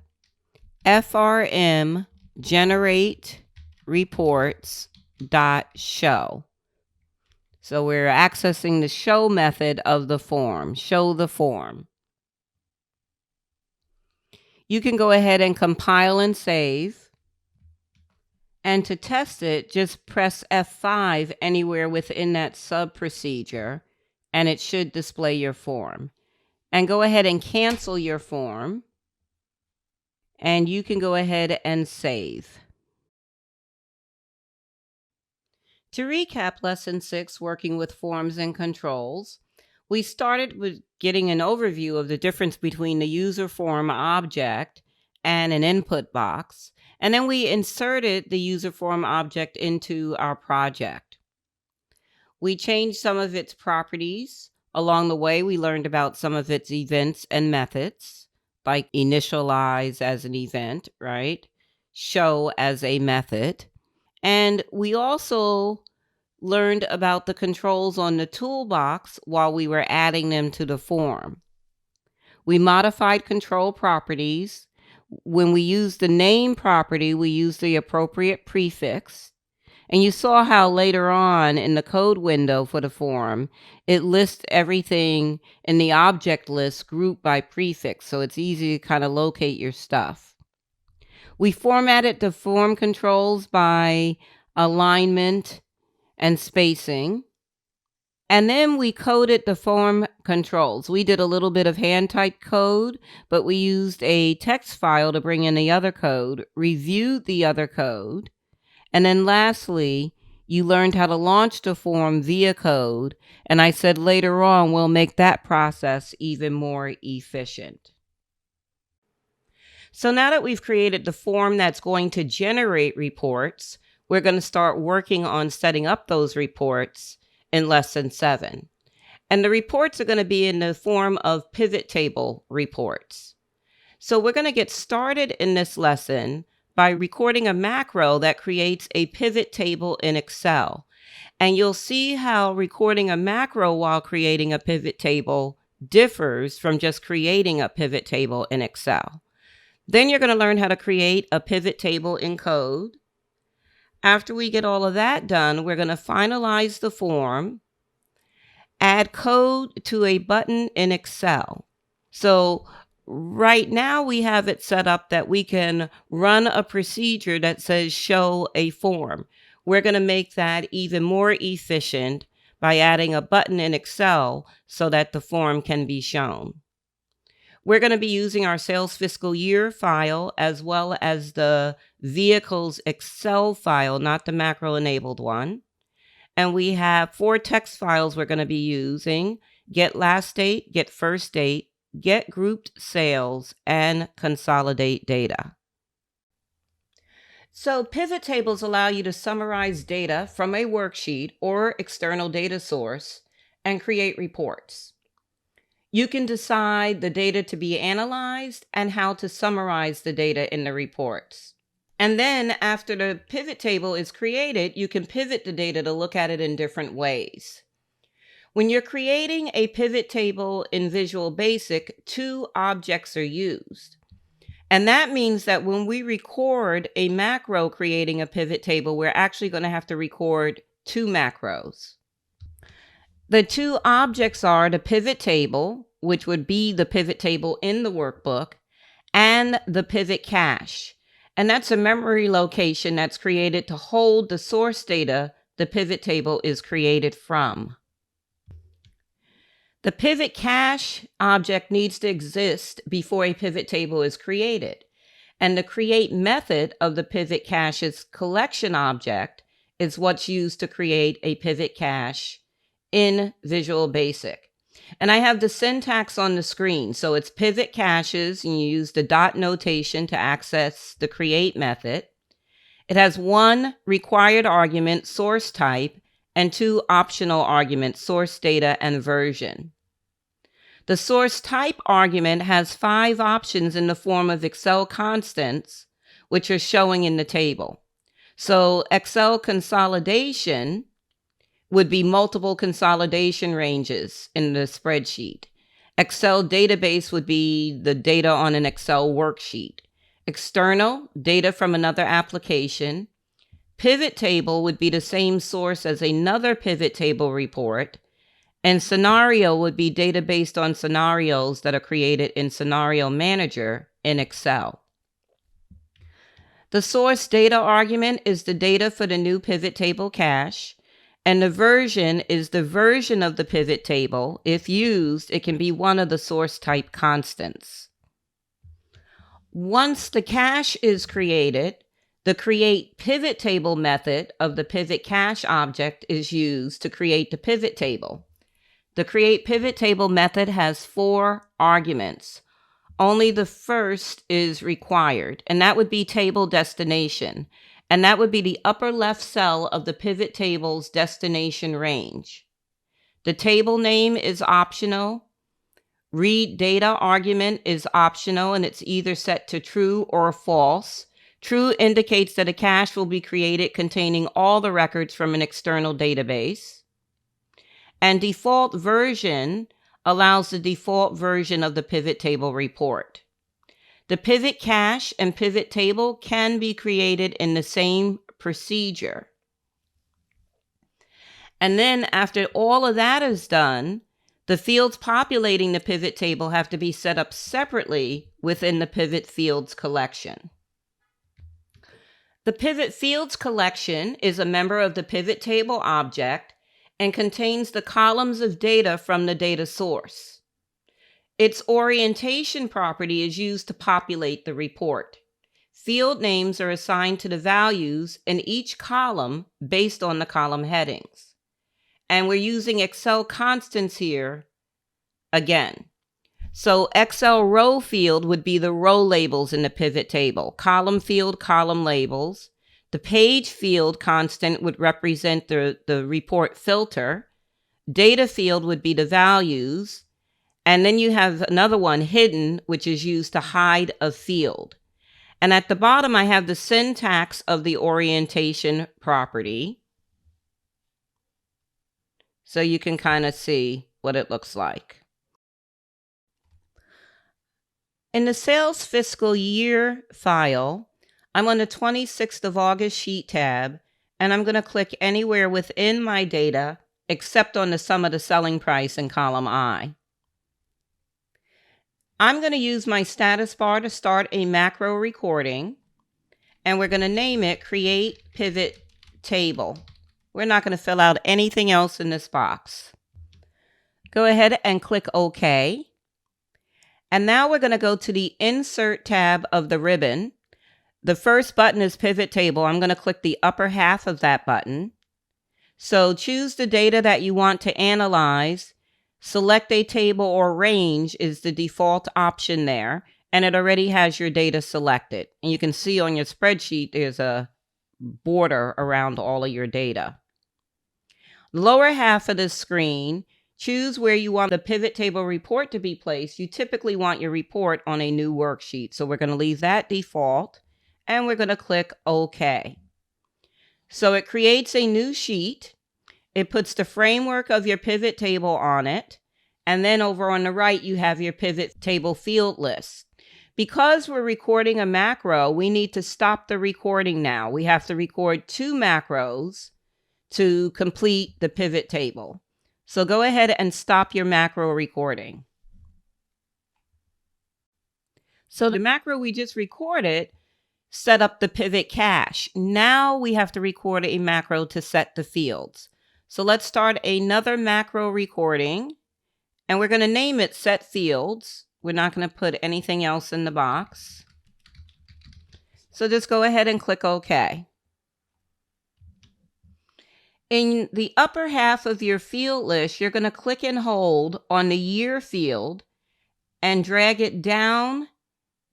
FRM generate reports dot show. So we're accessing the show method of the form, show the form. You can go ahead and compile and save. And to test it, just press F5 anywhere within that sub procedure, and it should display your form. And go ahead and cancel your form, and you can go ahead and save. To recap Lesson 6, working with forms and controls, we started with getting an overview of the difference between the UserForm object and an input box, and then we inserted the UserForm object into our project. We changed some of its properties. Along the way, we learned about some of its events and methods, like initialize as an event, right? Show as a method. And we also learned about the controls on the toolbox while we were adding them to the form. We modified control properties. When we use the name property, we use the appropriate prefix. And you saw how later on in the code window for the form, it lists everything in the object list grouped by prefix, so it's easy to kind of locate your stuff. We formatted the form controls by alignment and spacing. And then we coded the form controls. We did a little bit of hand-typed code, but we used a text file to bring in the other code, reviewed the other code, and then lastly, you learned how to launch the form via code, and I said later on we'll make that process even more efficient. So now that we've created the form that's going to generate reports, we're going to start working on setting up those reports in Lesson 7. And the reports are going to be in the form of PivotTable reports. So we're going to get started in this lesson by recording a macro that creates a pivot table in Excel. And you'll see how recording a macro while creating a pivot table differs from just creating a pivot table in Excel. Then you're going to learn how to create a pivot table in code. After we get all of that done, we're going to finalize the form, add code to a button in Excel. So right now we have it set up that we can run a procedure that says show a form. We're going to make that even more efficient by adding a button in Excel so that the form can be shown. We're going to be using our sales fiscal year file as well as the vehicles Excel file, not the macro enabled one. And we have 4 text files we're going to be using: get last date, get first date, get grouped sales, and consolidate data. So pivot tables allow you to summarize data from a worksheet or external data source and create reports. You can decide the data to be analyzed and how to summarize the data in the reports. And then after the pivot table is created, you can pivot the data to look at it in different ways. When you're creating a pivot table in Visual Basic, 2 objects are used. And that means that when we record a macro creating a pivot table, we're actually going to have to record 2 macros. The 2 objects are the pivot table, which would be the pivot table in the workbook, and the PivotCache. And that's a memory location that's created to hold the source data the pivot table is created from. The PivotCache object needs to exist before a pivot table is created. And the create method of the PivotCache's collection object is what's used to create a PivotCache in Visual Basic. And I have the syntax on the screen. So it's PivotCaches, and you use the dot notation to access the create method. It has 1 required argument, source type, and 2 optional arguments, source data and version. The source type argument has 5 options in the form of Excel constants, which are showing in the table. So Excel consolidation would be multiple consolidation ranges in the spreadsheet. Excel database would be the data on an Excel worksheet. External, data from another application. Pivot table would be the same source as another pivot table report. And scenario would be data based on scenarios that are created in Scenario Manager in Excel. The source data argument is the data for the new pivot table cache. And the version is the version of the pivot table. If used, it can be one of the source type constants. Once the cache is created, the create pivot table method of the PivotCache object is used to create the pivot table. The create pivot table method has 4 arguments. Only the first is required, and that would be table destination. And that would be the upper left cell of the pivot table's destination range. The table name is optional. Read data argument is optional, and it's either set to true or false. True indicates that a cache will be created containing all the records from an external database. And default version allows the default version of the PivotTable report. The PivotCache and PivotTable can be created in the same procedure. And then after all of that is done, the fields populating the PivotTable have to be set up separately within the PivotFields collection. The PivotFields collection is a member of the PivotTable object and contains the columns of data from the data source. Its orientation property is used to populate the report. Field names are assigned to the values in each column based on the column headings. And we're using Excel constants here again. So Excel row field would be the row labels in the pivot table. Column field, column labels. The page field constant would represent the report filter. Data field would be the values. And then you have another one, hidden, which is used to hide a field. And at the bottom, I have the syntax of the orientation property. So you can kind of see what it looks like. In the sales fiscal year file, I'm on the 26th of August sheet tab, and I'm going to click anywhere within my data except on the sum of the selling price in column I. I'm going to use my status bar to start a macro recording, and we're going to name it Create Pivot Table. We're not going to fill out anything else in this box. Go ahead and click OK. And now we're going to go to the Insert tab of the ribbon. The first button is Pivot Table. I'm going to click the upper half of that button. So choose the data that you want to analyze. Select a table or range is the default option there, and it already has your data selected. And you can see on your spreadsheet there's a border around all of your data. Lower half of the screen, choose where you want the pivot table report to be placed. You typically want your report on a new worksheet. So we're going to leave that default and we're going to click OK. So it creates a new sheet. It puts the framework of your pivot table on it. And then over on the right, you have your pivot table field list. Because we're recording a macro, we need to stop the recording now. We have to record 2 macros to complete the pivot table. So go ahead and stop your macro recording. So the macro we just recorded set up the PivotCache. Now we have to record a macro to set the fields. So let's start another macro recording, and we're going to name it Set Fields. We're not going to put anything else in the box. So just go ahead and click OK. In the upper half of your field list, you're going to click and hold on the year field and drag it down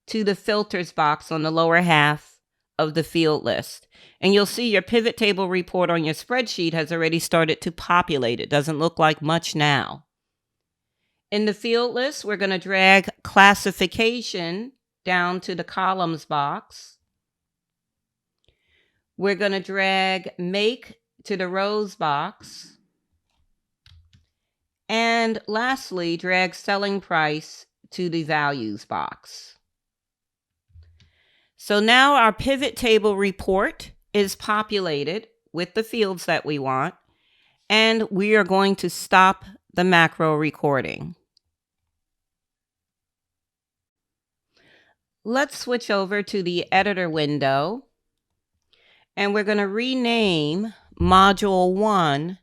to the filters box on the lower half of the field list. And you'll see your pivot table report on your spreadsheet has already started to populate. It doesn't look like much now. In the field list, we're going to drag classification down to the columns box. We're going to drag make to the rows box. And lastly, drag selling price to the values box. So now our pivot table report is populated with the fields that we want, and we are going to stop the macro recording. Let's switch over to the editor window, and we're going to rename Module 1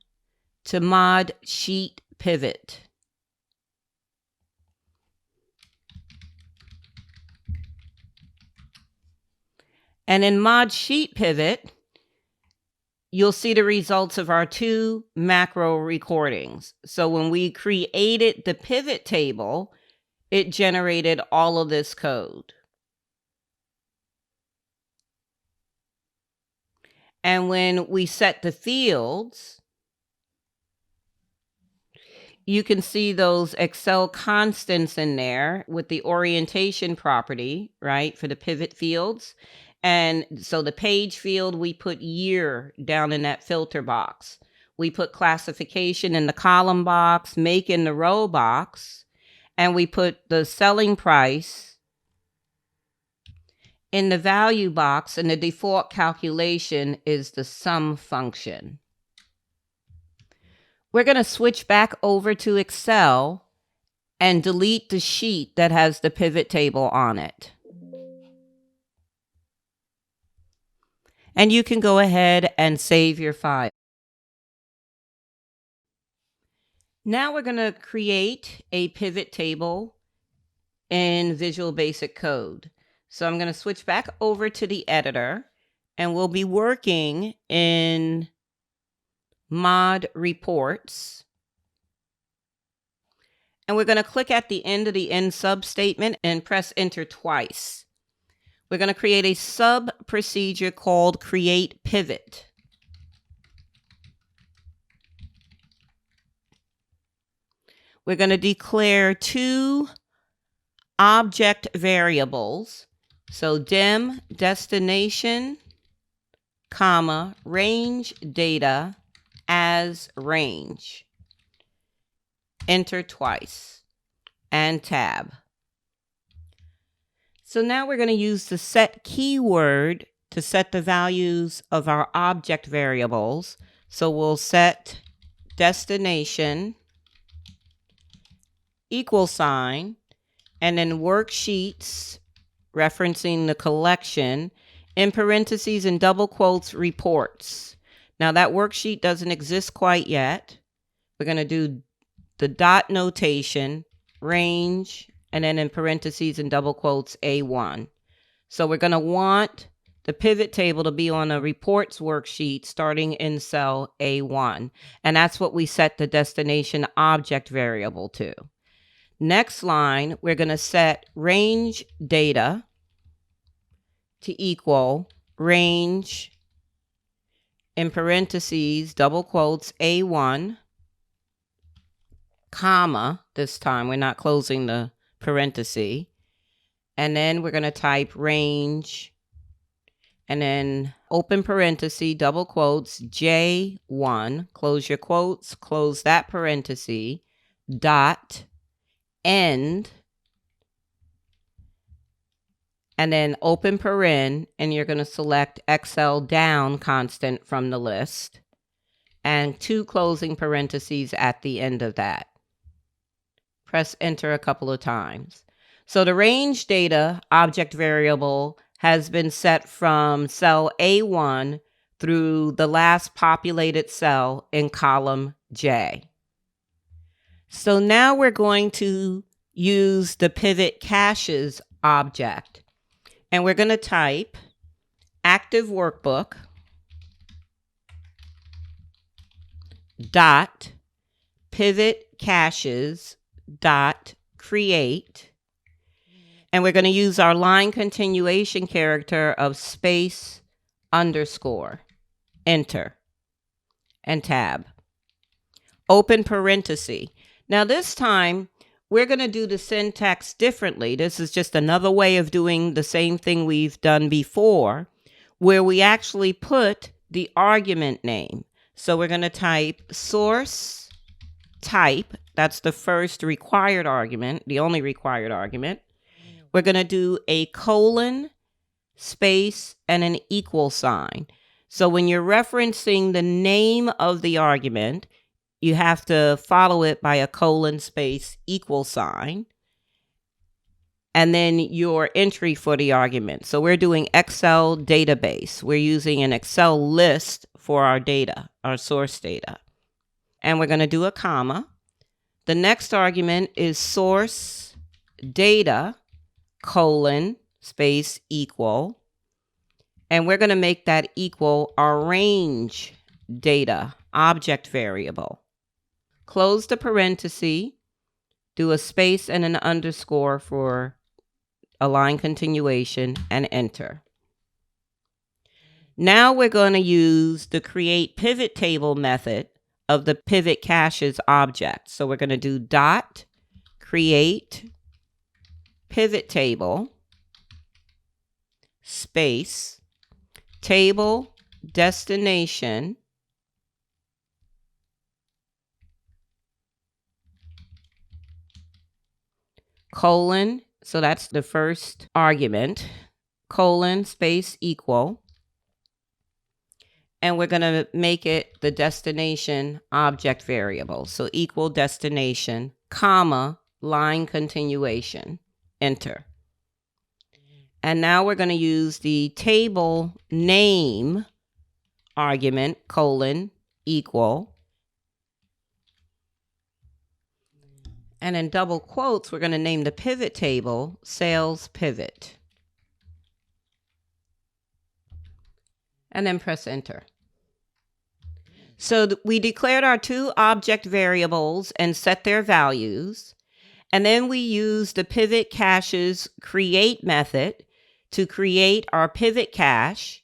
to Mod Sheet Pivot. And in Mod Sheet Pivot, you'll see the results of our 2 macro recordings. So when we created the pivot table, it generated all of this code. And when we set the fields, you can see those Excel constants in there with the orientation property, right, for the pivot fields. And so the page field, we put year down in that filter box. we put classification in the column box, make in the row box, and we put the selling price in the value box, and the default calculation is the sum function. We're going to switch back over to Excel and delete the sheet that has the pivot table on it. And you can go ahead and save your file. Now we're going to create a pivot table in Visual Basic Code. So I'm going to switch back over to the editor, and we'll be working in Mod Reports. And we're going to click at the end of the end sub statement and press enter twice. We're going to create a sub procedure called create pivot. We're going to declare two object variables. So dim destination, comma, range data as range. Enter twice and tab. So now we're going to use the set keyword to set the values of our object variables. So we'll set destination equal sign, and then worksheets, referencing the collection, in parentheses and double quotes, reports. Now that worksheet doesn't exist quite yet. We're going to do the dot notation, range, and then in parentheses and double quotes, A1. So we're going to want the pivot table to be on a reports worksheet starting in cell A1. And that's what we set the destination object variable to. Next line, we're going to set range data to equal range, in parentheses, double quotes, A1, comma, this time we're not closing the parenthesis, and then we're going to type range, and then open parenthesis, double quotes, J1, close your quotes, close that parenthesis, dot, end, and then open paren, and you're going to select Excel down constant from the list, and two closing parentheses at the end of that. Press enter a couple of times. So the range data object variable has been set from cell A1 through the last populated cell in column J. So now we're going to use the PivotCaches object, and we're going to type active workbook dot PivotCaches dot create, and we're going to use our line continuation character of space underscore, enter, and tab. Open parenthesis. Now this time, we're going to do the syntax differently. This is just another way of doing the same thing we've done before, where we actually put the argument name. So we're going to type source type. That's the first required argument, the only required argument. We're going to do a colon, space, and an equal sign. So when you're referencing the name of the argument, you have to follow it by a colon, space, equal sign, and then your entry for the argument. So we're doing Excel database. We're using an Excel list for our data, our source data. And we're going to do a comma. The next argument is source data, colon, space, equal. And we're going to make that equal our range data object variable. Close the parenthesis, do a space and an underscore for a line continuation, and enter. Now we're going to use the create pivot table method of the PivotCaches object. So we're going to do dot create pivot table space table destination colon, so that's the first argument, colon space equal. And we're going to make it the destination object variable. So equal destination, comma, line continuation, enter. And now we're going to use the table name argument, colon, equal. And in double quotes, we're going to name the pivot table sales pivot. And then press enter. So we declared our two object variables and set their values. And then we used the PivotCache's create method to create our PivotCache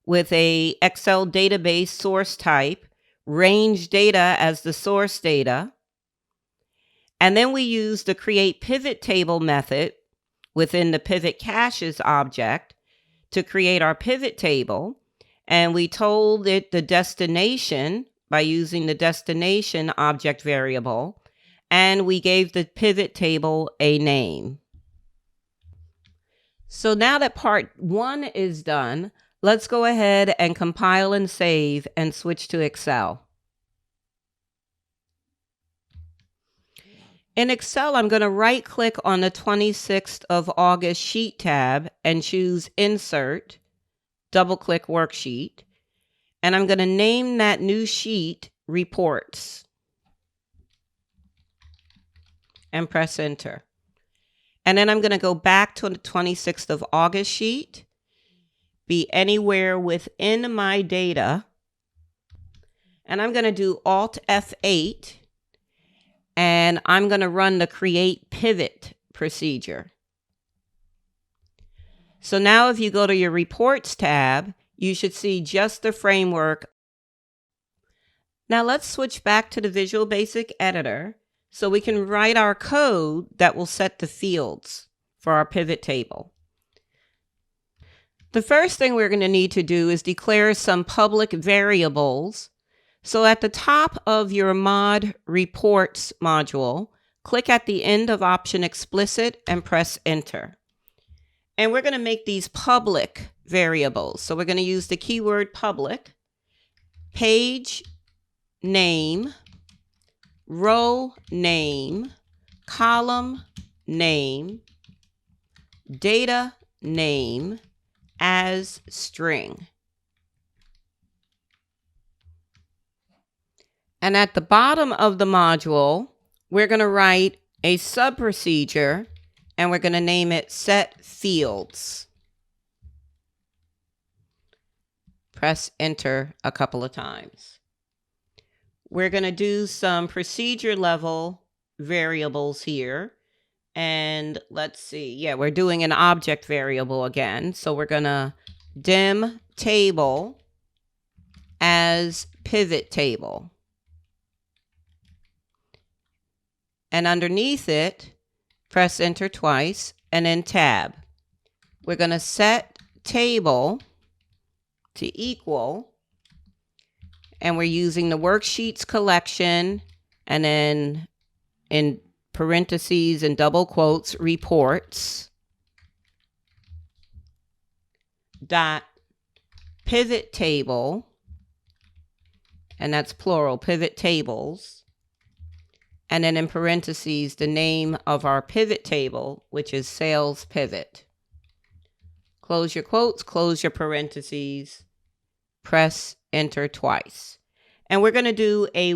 with a Excel database source type, range data as the source data. And then we used the create PivotTable method within the PivotCache's object to create our pivot table. And we told it the destination by using the destination object variable. And we gave the pivot table a name. So now that part 1 is done, let's go ahead and compile and save and switch to Excel. In Excel, I'm going to right-click on the 26th of August sheet tab and choose Insert, double-click Worksheet, and I'm going to name that new sheet Reports and press Enter. And then I'm going to go back to the 26th of August sheet, be anywhere within my data, and I'm going to do Alt F8, and I'm going to run the Create Pivot procedure. So now if you go to your Reports tab, you should see just the framework. Now let's switch back to the Visual Basic Editor so we can write our code that will set the fields for our pivot table. The first thing we're going to need to do is declare some public variables. So at the top of your Mod Reports module, click at the end of Option Explicit and press Enter. And we're going to make these public variables. So we're going to use the keyword public, page name, row name, column name, data name as string. And at the bottom of the module, we're going to write a sub-procedure, and we're going to name it Set Fields. Press Enter a couple of times. We're going to do some procedure level variables here. And let's see. Yeah, we're doing an object variable again. So we're going to dim table as pivot table. And underneath it, press Enter twice and then Tab. We're going to set table to equal, and we're using the worksheets collection, and then in parentheses and double quotes, reports dot pivot table, and that's plural, pivot tables. And then in parentheses, the name of our pivot table, which is sales pivot. Close your quotes, close your parentheses, press Enter twice. And we're going to do a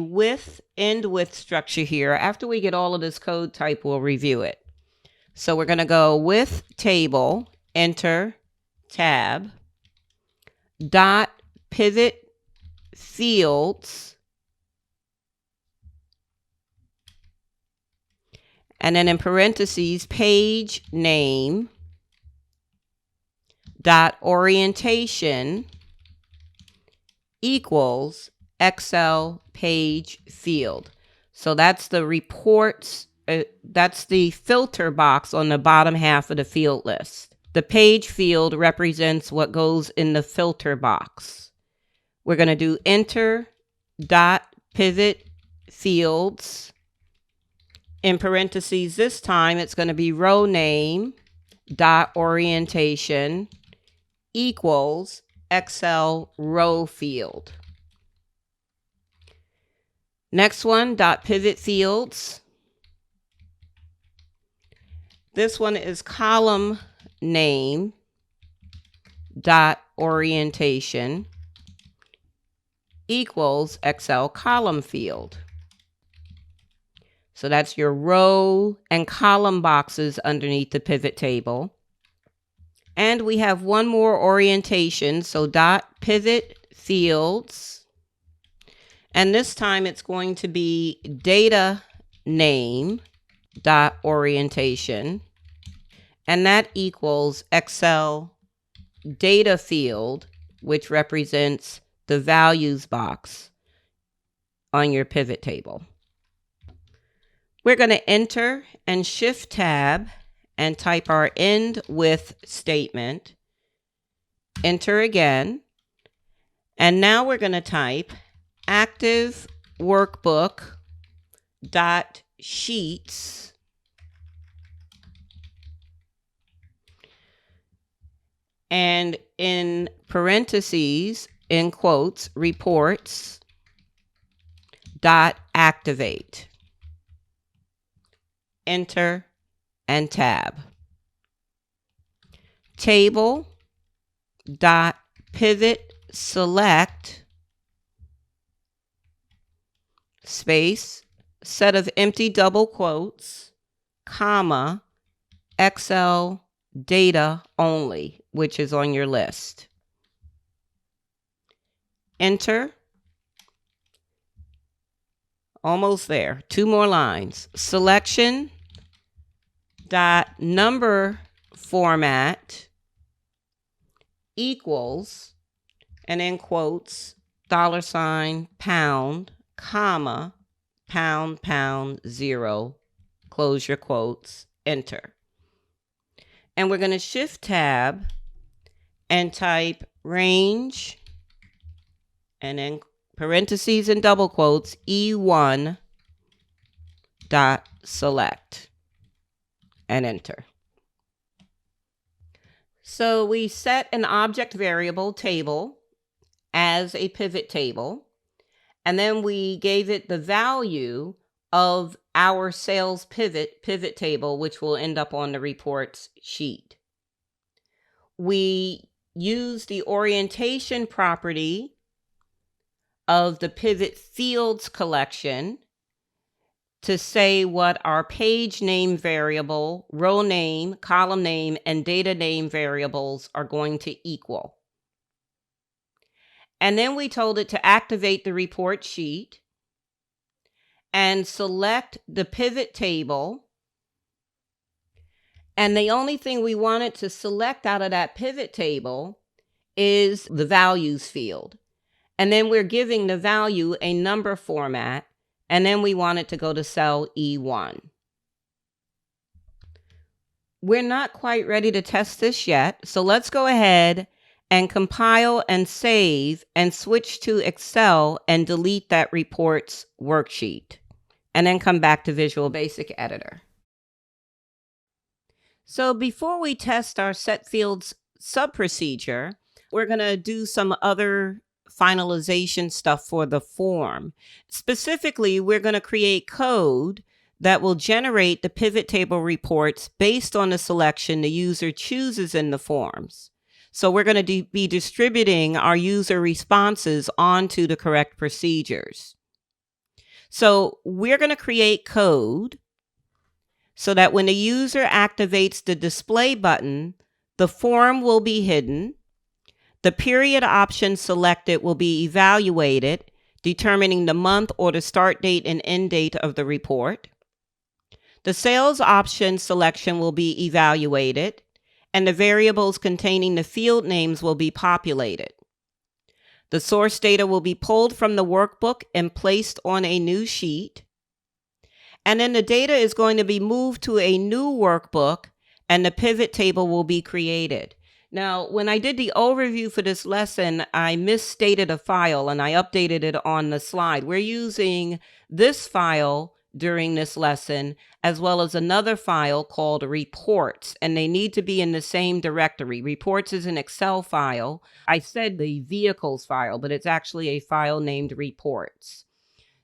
end with structure here. After we get all of this code type, we'll review it. So we're going to go with table, Enter, Tab, dot pivot fields, and then in parentheses, page name, dot orientation equals Excel page field. So that's the reports, that's the filter box on the bottom half of the field list. The page field represents what goes in the filter box. We're going to do Enter dot pivot fields In parentheses this time, it's going to be row name dot orientation equals Excel row field. Next one, dot PivotFields. This one is column name dot orientation equals Excel column field. So that's your row and column boxes underneath the pivot table. And we have one more orientation, so dot PivotFields. And this time it's going to be data name dot orientation. And that equals Excel data field, which represents the values box on your pivot table. We're going to enter and shift tab and type our end with statement. Enter again. And now we're going to type active workbook dot sheets and in parentheses, in quotes, reports dot activate. Enter and tab. Table dot pivot select space set of empty double quotes comma Excel data only, which is on your list. Enter. Almost there. 2 more lines. Selection dot number format equals, and in quotes, $, comma, pound, 0, close your quotes, enter. And we're going to shift tab and type range, and in parentheses and double quotes, E1 dot select, and enter. So we set an object variable table as a pivot table, and then we gave it the value of our sales pivot table, which will end up on the reports sheet. We use the orientation property of the PivotFields collection to say what our page name variable, row name, column name, and data name variables are going to equal. And then we told it to activate the report sheet and select the pivot table. And the only thing we wanted to select out of that pivot table is the values field. And then we're giving the value a number format. And then we want it to go to cell E1. We're not quite ready to test this yet, so let's go ahead and compile and save and switch to Excel and delete that reports worksheet, and then come back to Visual Basic Editor. So before we test our set fields sub-procedure, we're going to do some other finalization stuff for the form. Specifically, we're going to create code that will generate the pivot table reports based on the selection the user chooses in the forms. So we're going to be distributing our user responses onto the correct procedures. So we're going to create code so that when the user activates the display button, the form will be hidden. The period option selected will be evaluated, determining the month or the start date and end date of the report. The sales option selection will be evaluated, and the variables containing the field names will be populated. The source data will be pulled from the workbook and placed on a new sheet. And then the data is going to be moved to a new workbook, and the pivot table will be created. Now, when I did the overview for this lesson, I misstated a file and I updated it on the slide. We're using this file during this lesson, as well as another file called reports, and they need to be in the same directory. Reports is an Excel file. I said the vehicles file, but it's actually a file named reports.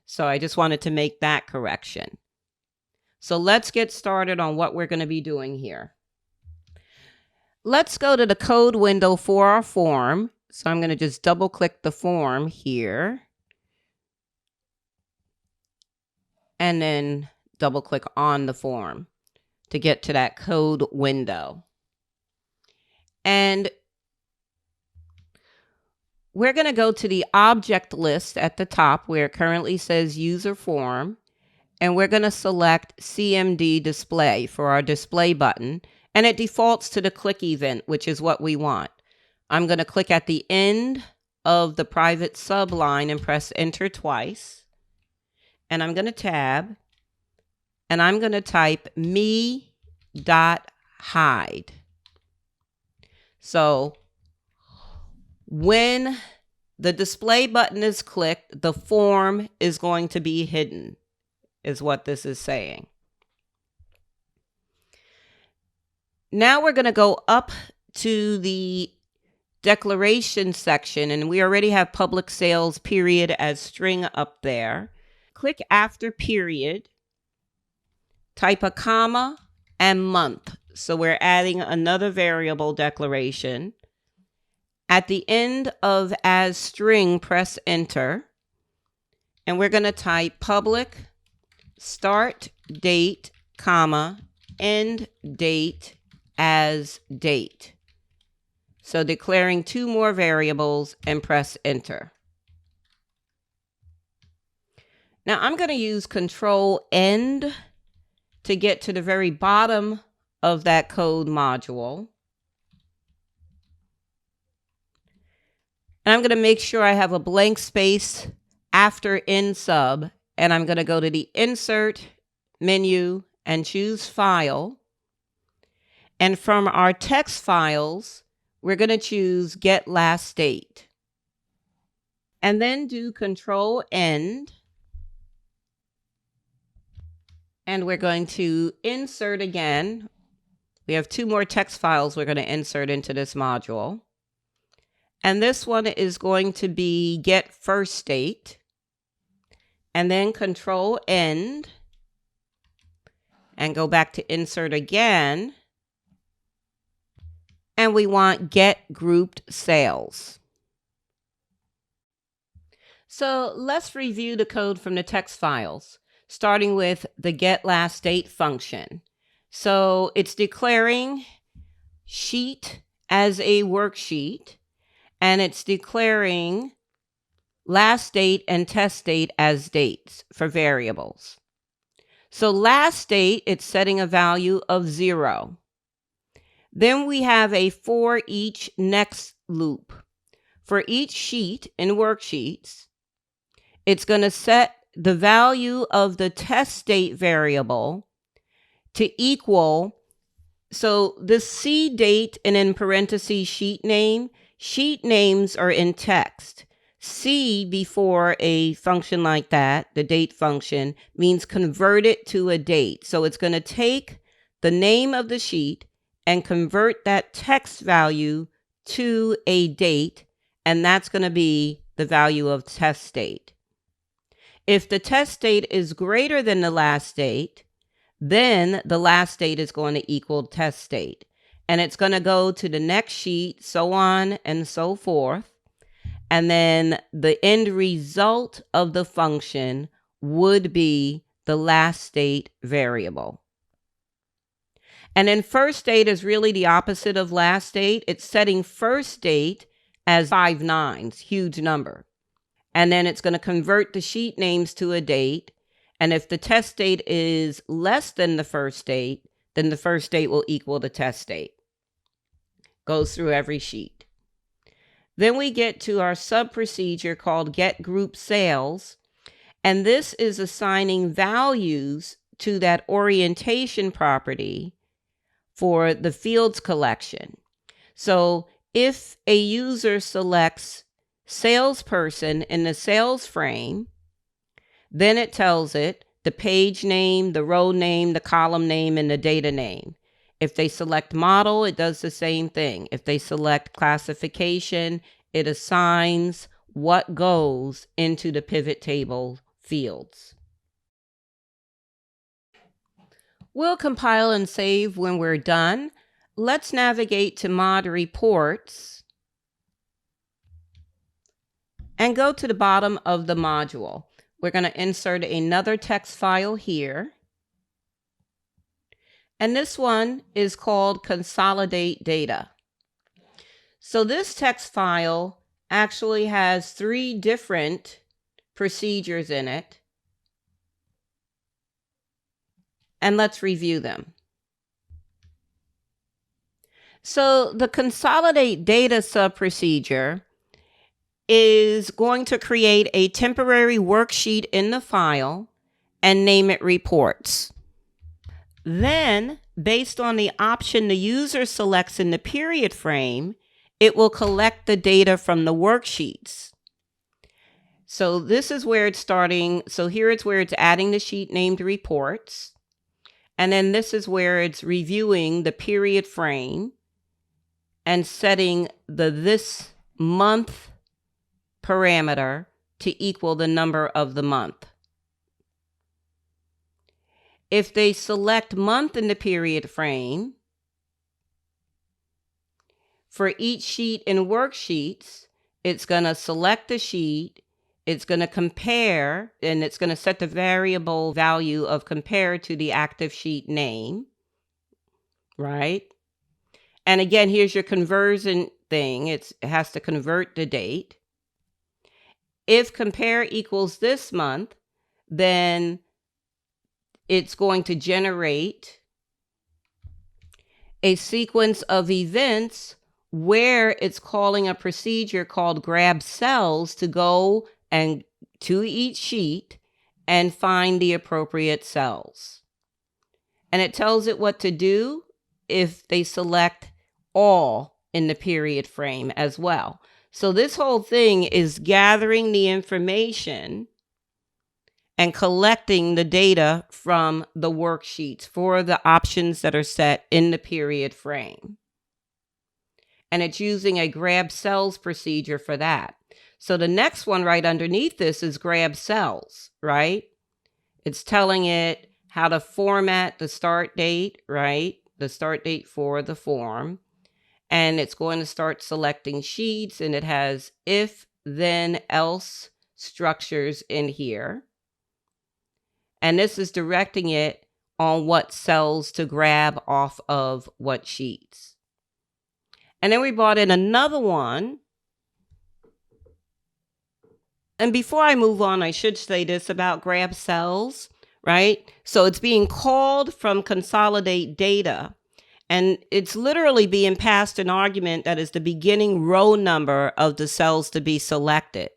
So I just wanted to make that correction. So let's get started on what we're going to be doing here. Let's go to the code window for our form. So I'm going to just double click the form here. And then double click on the form to get to that code window. And we're going to go to the object list at the top where it currently says UserForm. And we're going to select CMD display for our display button. And it defaults to the click event, which is what we want. I'm going to click at the end of the private subline and press enter twice. And I'm going to tab, and I'm going to type me.hide. So when the display button is clicked, the form is going to be hidden, is what this is saying. Now we're going to go up to the declaration section, and we already have public sales period as string up there. Click after period, type a comma and month. So we're adding another variable declaration. At the end of as string, press enter. And we're going to type public start date, comma, end date as date. So declaring two more variables and press enter. Now I'm going to use Control End to get to the very bottom of that code module. And I'm going to make sure I have a blank space after end sub. And I'm going to go to the Insert menu and choose File. And from our text files, we're going to choose Get Last Date. And then do Control End. And we're going to insert again. We have two more text files we're going to insert into this module. And this one is going to be Get First Date. And then Control End. And go back to insert again. And we want Get Grouped Sales. So let's review the code from the text files, starting with the Get Last Date function. So it's declaring sheet as a worksheet, and it's declaring last date and test date as dates for variables. So last date, it's setting a value of 0. Then we have a for each next loop. For each sheet in worksheets, it's going to set the value of the test date variable to equal, so this C date and in parentheses sheet names are in text. C before a function like that, the date function, means convert it to a date. So it's going to take the name of the sheet and convert that text value to a date, and that's going to be the value of test date. If the test date is greater than the last date, then the last date is going to equal test date. And it's going to go to the next sheet, so on and so forth. And then the end result of the function would be the last date variable. And then first date is really the opposite of last date. It's setting first date as 5 nines, huge number. And then it's going to convert the sheet names to a date. And if the test date is less than the first date, then the first date will equal the test date. Goes through every sheet. Then we get to our sub procedure called Get Group Sales. And this is assigning values to that orientation property for the fields collection. So if a user selects salesperson in the sales frame, then it tells it the the page name, the row name, the column name, and the data name. If they select model, it does the same thing. If they select classification, it assigns what goes into the pivot table fields. We'll compile and save when we're done. Let's navigate to Mod Reports and go to the bottom of the module. We're going to insert another text file here. And this one is called Consolidate Data. So this text file actually has 3 different procedures in it. And let's review them. So the Consolidate Data sub-procedure is going to create a temporary worksheet in the file and name it Reports. Then, based on the option the user selects in the period frame, it will collect the data from the worksheets. So this is where it's starting. So here it's where it's adding the sheet named Reports. And then this is where it's reviewing the period frame and setting the this month parameter to equal the number of the month. If they select month in the period frame, for each sheet in worksheets, it's going to select the sheet, it's going to compare, and it's going to set the variable value of compare to the active sheet name, right? And again, here's your conversion thing. It has to convert the date. If compare equals this month, then it's going to generate a sequence of events where it's calling a procedure called grab cells to go and to each sheet and find the appropriate cells. And it tells it what to do if they select all in the period frame as well. So this whole thing is gathering the information and collecting the data from the worksheets for the options that are set in the period frame. And it's using a grab cells procedure for that. So the next one right underneath this is grab cells, right? It's telling it how to format the start date, right? The start date for the form. And it's going to start selecting sheets, and it has if, then, else structures in here. And this is directing it on what cells to grab off of what sheets. And then we brought in another one. And before I move on, I should say this about grab cells, right? So it's being called from consolidate data. And it's literally being passed an argument that is the beginning row number of the cells to be selected.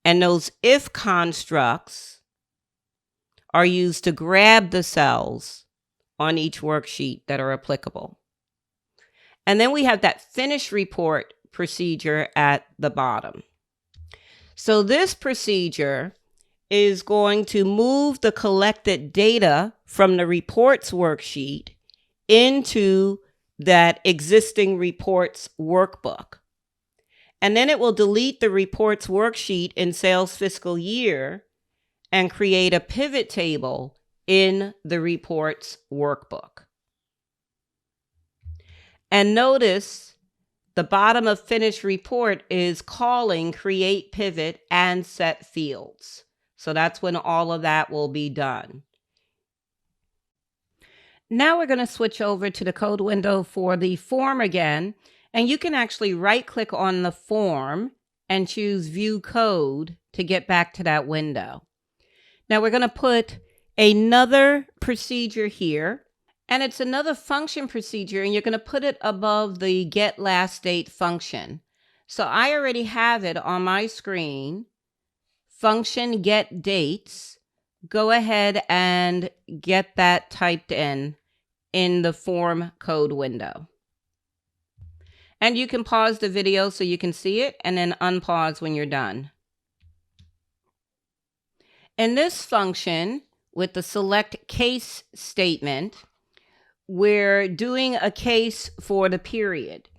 And those if constructs are used to grab the cells on each worksheet that are applicable. And then we have that finish report procedure at the bottom. So this procedure is going to move the collected data from the reports worksheet into that existing reports workbook. And then it will delete the reports worksheet in sales fiscal year and create a pivot table in the reports workbook. And notice the bottom of finish report is calling create pivot and set fields. So that's when all of that will be done. Now we're going to switch over to the code window for the form again. And you can actually right click on the form and choose view code to get back to that window. Now we're going to put another procedure here, and it's another function procedure, and you're going to put it above the get last date function. So I already have it on my screen. Function get dates. Go ahead and get that typed in the form code window. And you can pause the video so you can see it and then unpause when you're done. In this function, with the select case statement, we're doing a case for the period.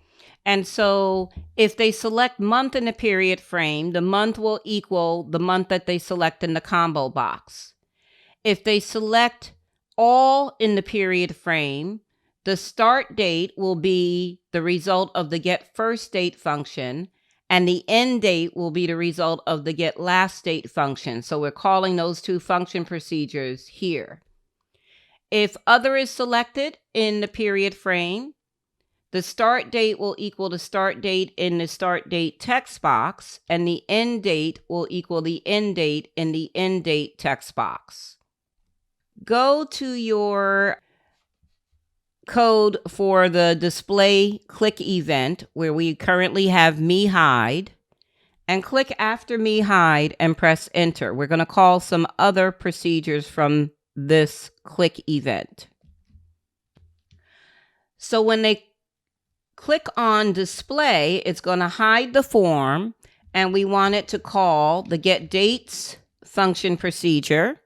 And so if they select month in the period frame, the month will equal the month that they select in the combo box. If they select all in the period frame, the start date will be the result of the getFirstDate function, and the end date will be the result of the getLastDate function. So we're calling those two function procedures here. If other is selected in the period frame, the start date will equal the start date in the start date text box, and the end date will equal the end date in the end date text box. Go to your code for the display click event where we currently have me hide, and click after me hide and press enter. We're going to call some other procedures from this click event. So when they click on display, it's going to hide the form, and we want it to call the getDates function procedure,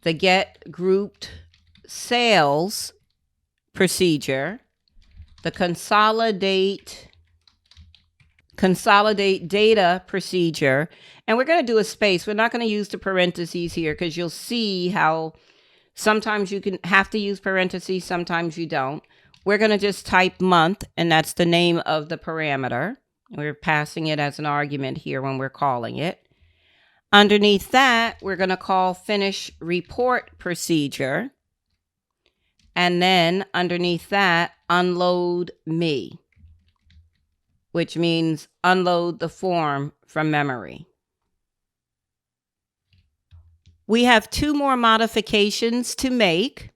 the getGroupedSales procedure, the consolidate data procedure, and we're going to do a space. We're not going to use the parentheses here because you'll see how sometimes you can have to use parentheses, sometimes you don't. We're going to just type month, and that's the name of the parameter. We're passing it as an argument here when we're calling it. Underneath that, we're going to call finish report procedure. And then underneath that, unload me, which means unload the form from memory. We have 2 more modifications to make.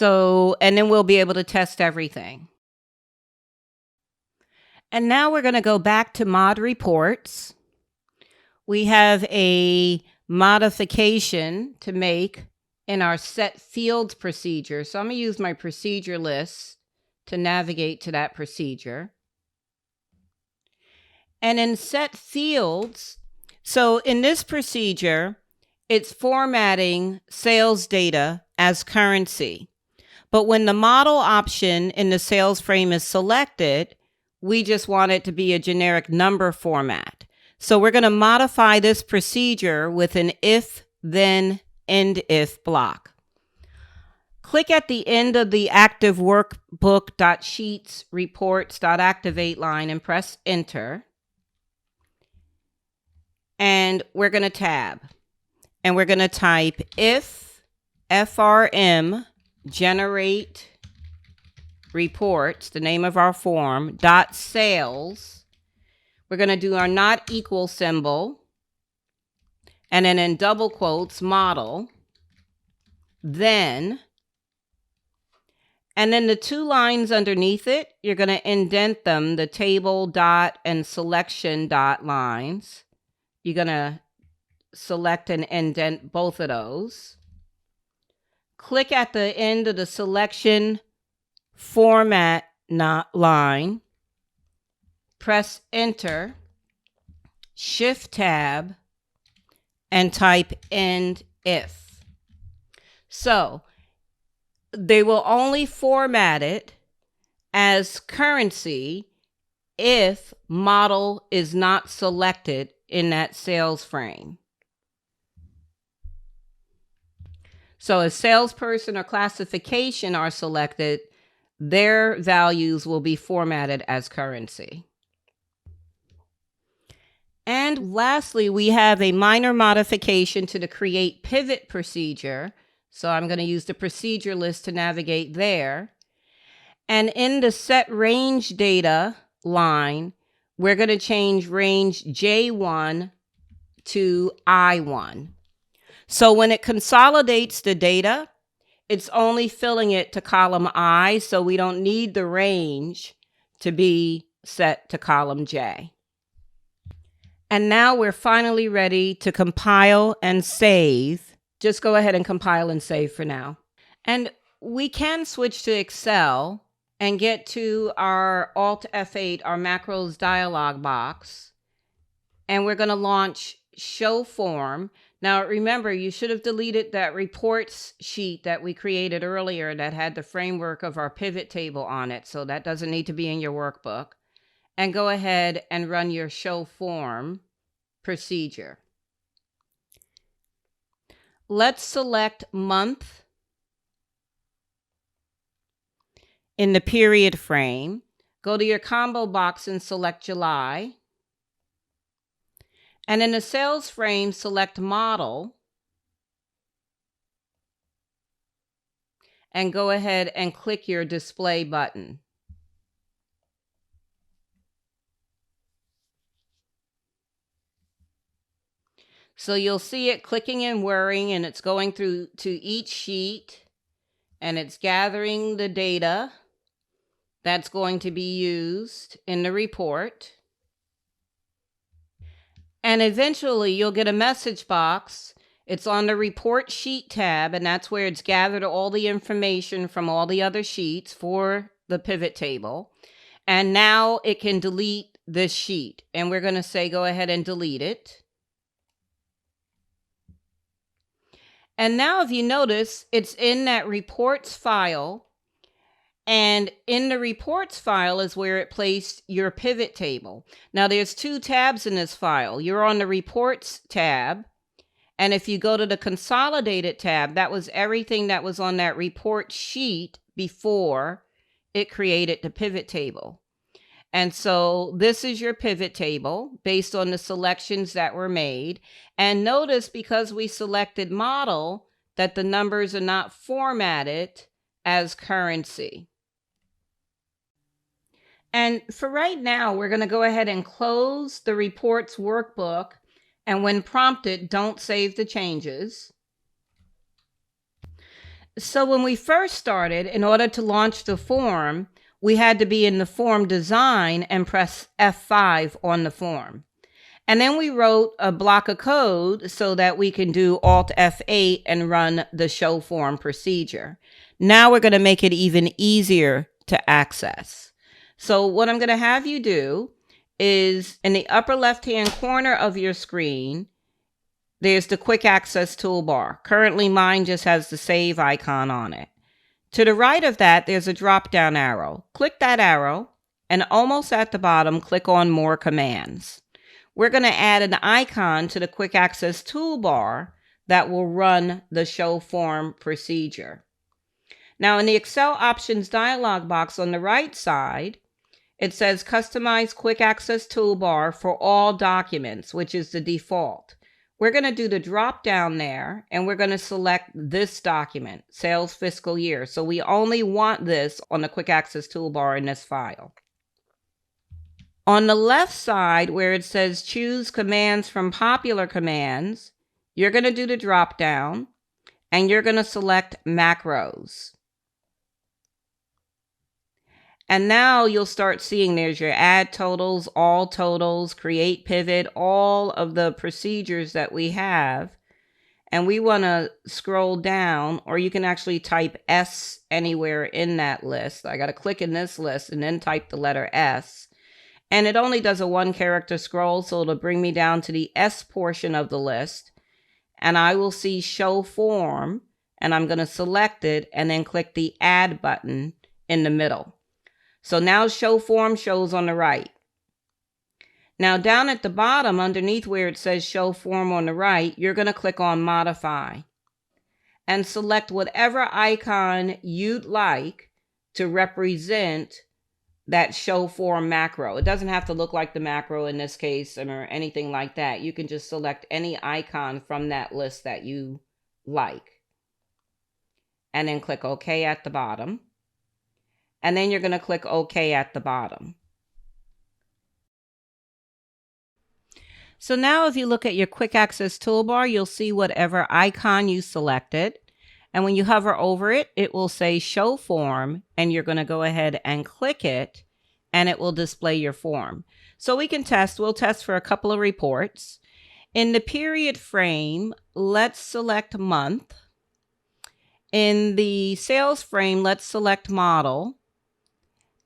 And then we'll be able to test everything. And now we're going to go back to mod reports. We have a modification to make in our set fields procedure. So I'm going to use my procedure list to navigate to that procedure. And in set fields, so in this procedure, it's formatting sales data as currency. But when the model option in the sales frame is selected, we just want it to be a generic number format. So we're going to modify this procedure with an if, then, end if block. Click at the end of the active workbook.sheets reports.activate line and press enter. And we're going to tab. And we're going to type if frm generate reports, the name of our form, dot sales. We're going to do our not equal symbol, and then in double quotes, model, then, and then the 2 lines underneath it, you're going to indent them, the table dot and selection dot lines. You're going to select and indent both of those. Click at the end of the selection format line, press enter, shift tab, and type end if. So they will only format it as currency if model is not selected in that sales frame. So if salesperson or classification are selected, their values will be formatted as currency. And lastly, we have a minor modification to the create pivot procedure. So I'm going to use the procedure list to navigate there. And in the set range data line, we're going to change range J1 to I1. So when it consolidates the data, it's only filling it to column I, so we don't need the range to be set to column J. And now we're finally ready to compile and save. Just go ahead and compile and save for now. And we can switch to Excel and get to our Alt F8, our macros dialog box. And we're going to launch Show Form. Now, remember, you should have deleted that reports sheet that we created earlier that had the framework of our pivot table on it. So that doesn't need to be in your workbook. And go ahead and run your show form procedure. Let's select month in the period frame. Go to your combo box and select July. And in the sales frame, select model. And go ahead and click your display button. So you'll see it clicking and whirring, and it's going through to each sheet, and it's gathering the data that's going to be used in the report. And eventually you'll get a message box. It's on the report sheet tab, and that's where it's gathered all the information from all the other sheets for the pivot table. And now it can delete this sheet, and we're going to say go ahead and delete it. And now if you notice, it's in that reports file, and in the reports file is where it placed your pivot table. Now there's two tabs in this file. You're on the reports tab, and if you go to the consolidated tab, that was everything that was on that report sheet before it created the pivot table. And so this is your pivot table based on the selections that were made. And notice, because we selected model, that the numbers are not formatted as currency. And for right now, we're going to go ahead and close the reports workbook. And when prompted, don't save the changes. So when we first started, in order to launch the form, we had to be in the form design and press F5 on the form. And then we wrote a block of code so that we can do Alt F8 and run the show form procedure. Now we're going to make it even easier to access. So what I'm going to have you do is, in the upper left-hand corner of your screen, there's the quick access toolbar. Currently, mine just has the save icon on it. To the right of that, there's a drop-down arrow. Click that arrow, and almost at the bottom, click on More Commands. We're going to add an icon to the quick access toolbar that will run the show form procedure. Now, in the Excel options dialog box on the right side, it says Customize Quick Access Toolbar for all documents, which is the default. We're going to do the drop down there, and we're going to select this document, Sales Fiscal Year. So we only want this on the Quick Access Toolbar in this file. On the left side, where it says Choose Commands from Popular Commands, you're going to do the drop down, and you're going to select Macros. And now you'll start seeing there's your add totals, all totals, create pivot, all of the procedures that we have. And we want to scroll down, or you can actually type S anywhere in that list. I got to click in this list and then type the letter S. And it only does a 1-character scroll, so it'll bring me down to the S portion of the list. And I will see Show Form, and I'm going to select it and then click the Add button in the middle. So now Show Form shows on the right. Now down at the bottom, underneath where it says Show Form on the right, you're going to click on Modify and select whatever icon you'd like to represent that Show Form macro. It doesn't have to look like the macro in this case or anything like that. You can just select any icon from that list that you like. And then click OK at the bottom. And then you're going to click OK at the bottom. So now if you look at your quick access toolbar, you'll see whatever icon you selected. And when you hover over it, it will say Show Form, and you're going to go ahead and click it, and it will display your form. So we can test. We'll test for a couple of reports. In the period frame, let's select month. In the sales frame, let's select model.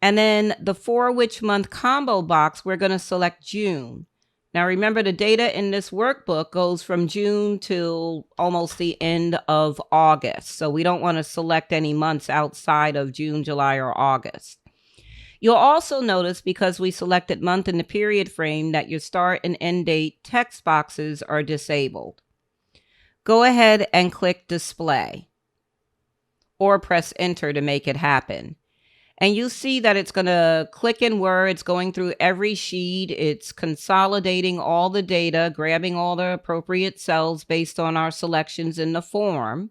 And then the for which month combo box, we're going to select June. Now remember, the data in this workbook goes from June till almost the end of August. So we don't want to select any months outside of June, July, or August. You'll also notice, because we selected month in the period frame, that your start and end date text boxes are disabled. Go ahead and click Display or press Enter to make it happen. And you'll see that it's going to click in Word. It's going through every sheet. It's consolidating all the data, grabbing all the appropriate cells based on our selections in the form.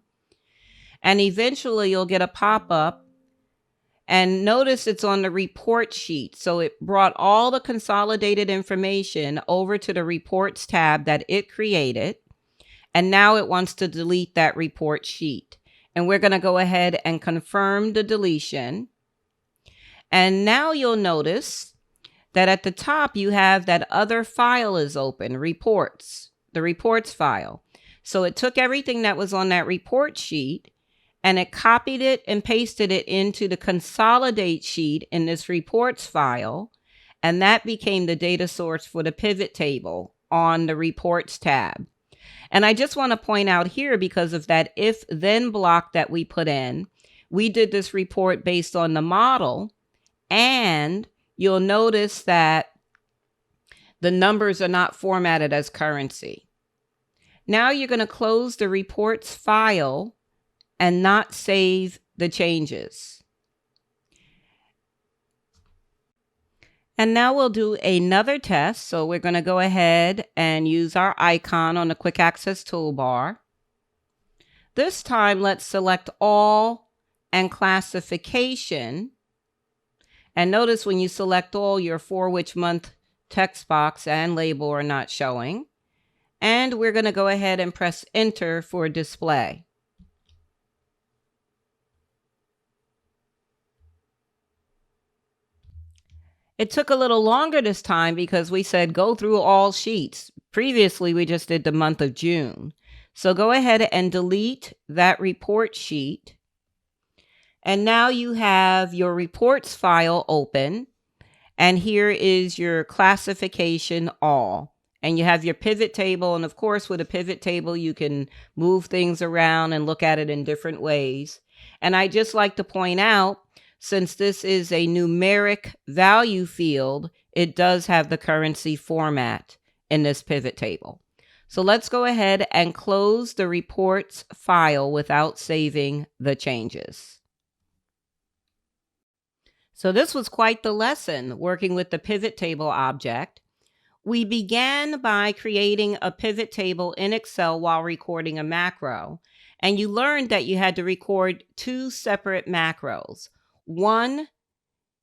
And eventually you'll get a pop-up. And notice it's on the report sheet. So it brought all the consolidated information over to the reports tab that it created. And now it wants to delete that report sheet. And we're going to go ahead and confirm the deletion. And now you'll notice that at the top you have that other file is open, reports, the reports file. So it took everything that was on that report sheet and it copied it and pasted it into the consolidate sheet in this reports file. And that became the data source for the pivot table on the reports tab. And I just want to point out here, because of that if then block that we put in, we did this report based on the model. And you'll notice that the numbers are not formatted as currency. Now you're going to close the reports file and not save the changes. And now we'll do another test. So we're going to go ahead and use our icon on the quick access toolbar. This time, let's select all and classification. And notice when you select all, your for which month text box and label are not showing. And we're going to go ahead and press Enter for display. It took a little longer this time because we said go through all sheets. Previously, we just did the month of June. So go ahead and delete that report sheet. And now you have your reports file open. And here is your classification all. And you have your pivot table. And of course, with a pivot table, you can move things around and look at it in different ways. And I just like to point out, since this is a numeric value field, it does have the currency format in this pivot table. So let's go ahead and close the reports file without saving the changes. So this was quite the lesson working with the pivot table object. We began by creating a pivot table in Excel while recording a macro. And you learned that you had to record two separate macros. One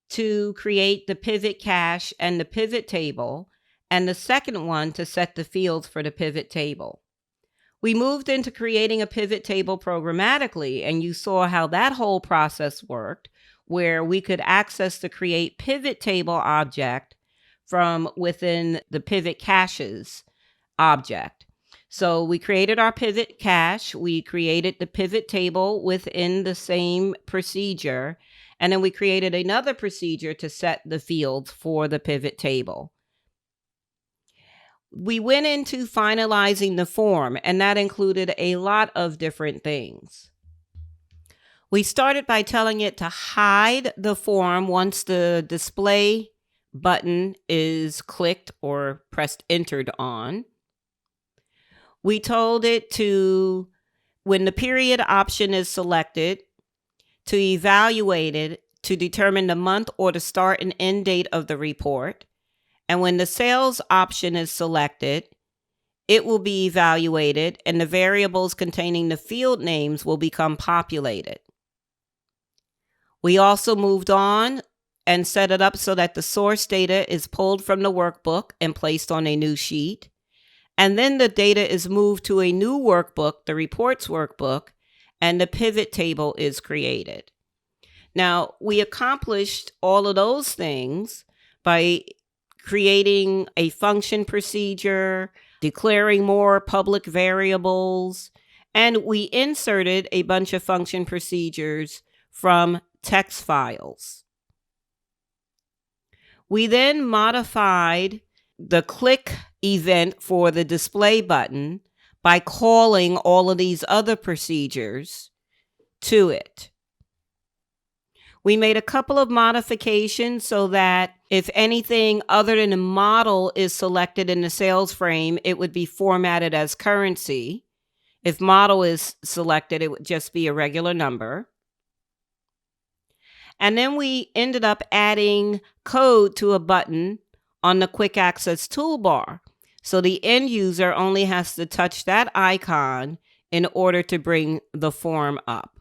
to create the PivotCache and the pivot table, and the second one to set the fields for the pivot table. We moved into creating a pivot table programmatically, and you saw how that whole process worked, where we could access the create pivot table object from within the PivotCache's object. So we created our PivotCache, we created the pivot table within the same procedure, and then we created another procedure to set the fields for the pivot table. We went into finalizing the form, and that included a lot of different things. We started by telling it to hide the form once the display button is clicked or pressed entered on. We told it to, when the period option is selected, to evaluate it to determine the month or the start and end date of the report. And when the sales option is selected, it will be evaluated and the variables containing the field names will become populated. We also moved on and set it up so that the source data is pulled from the workbook and placed on a new sheet. And then the data is moved to a new workbook, the reports workbook, and the pivot table is created. Now, we accomplished all of those things by creating a function procedure, declaring more public variables, and we inserted a bunch of function procedures from text files. We then modified the click event for the display button by calling all of these other procedures to it. We made a couple of modifications so that if anything other than a model is selected in the sales frame, it would be formatted as currency. If model is selected, it would just be a regular number. And then we ended up adding code to a button on the quick access toolbar. So the end user only has to touch that icon in order to bring the form up.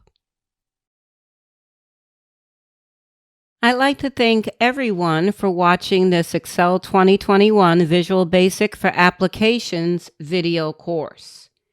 I'd like to thank everyone for watching this Excel 2021 Visual Basic for Applications video course.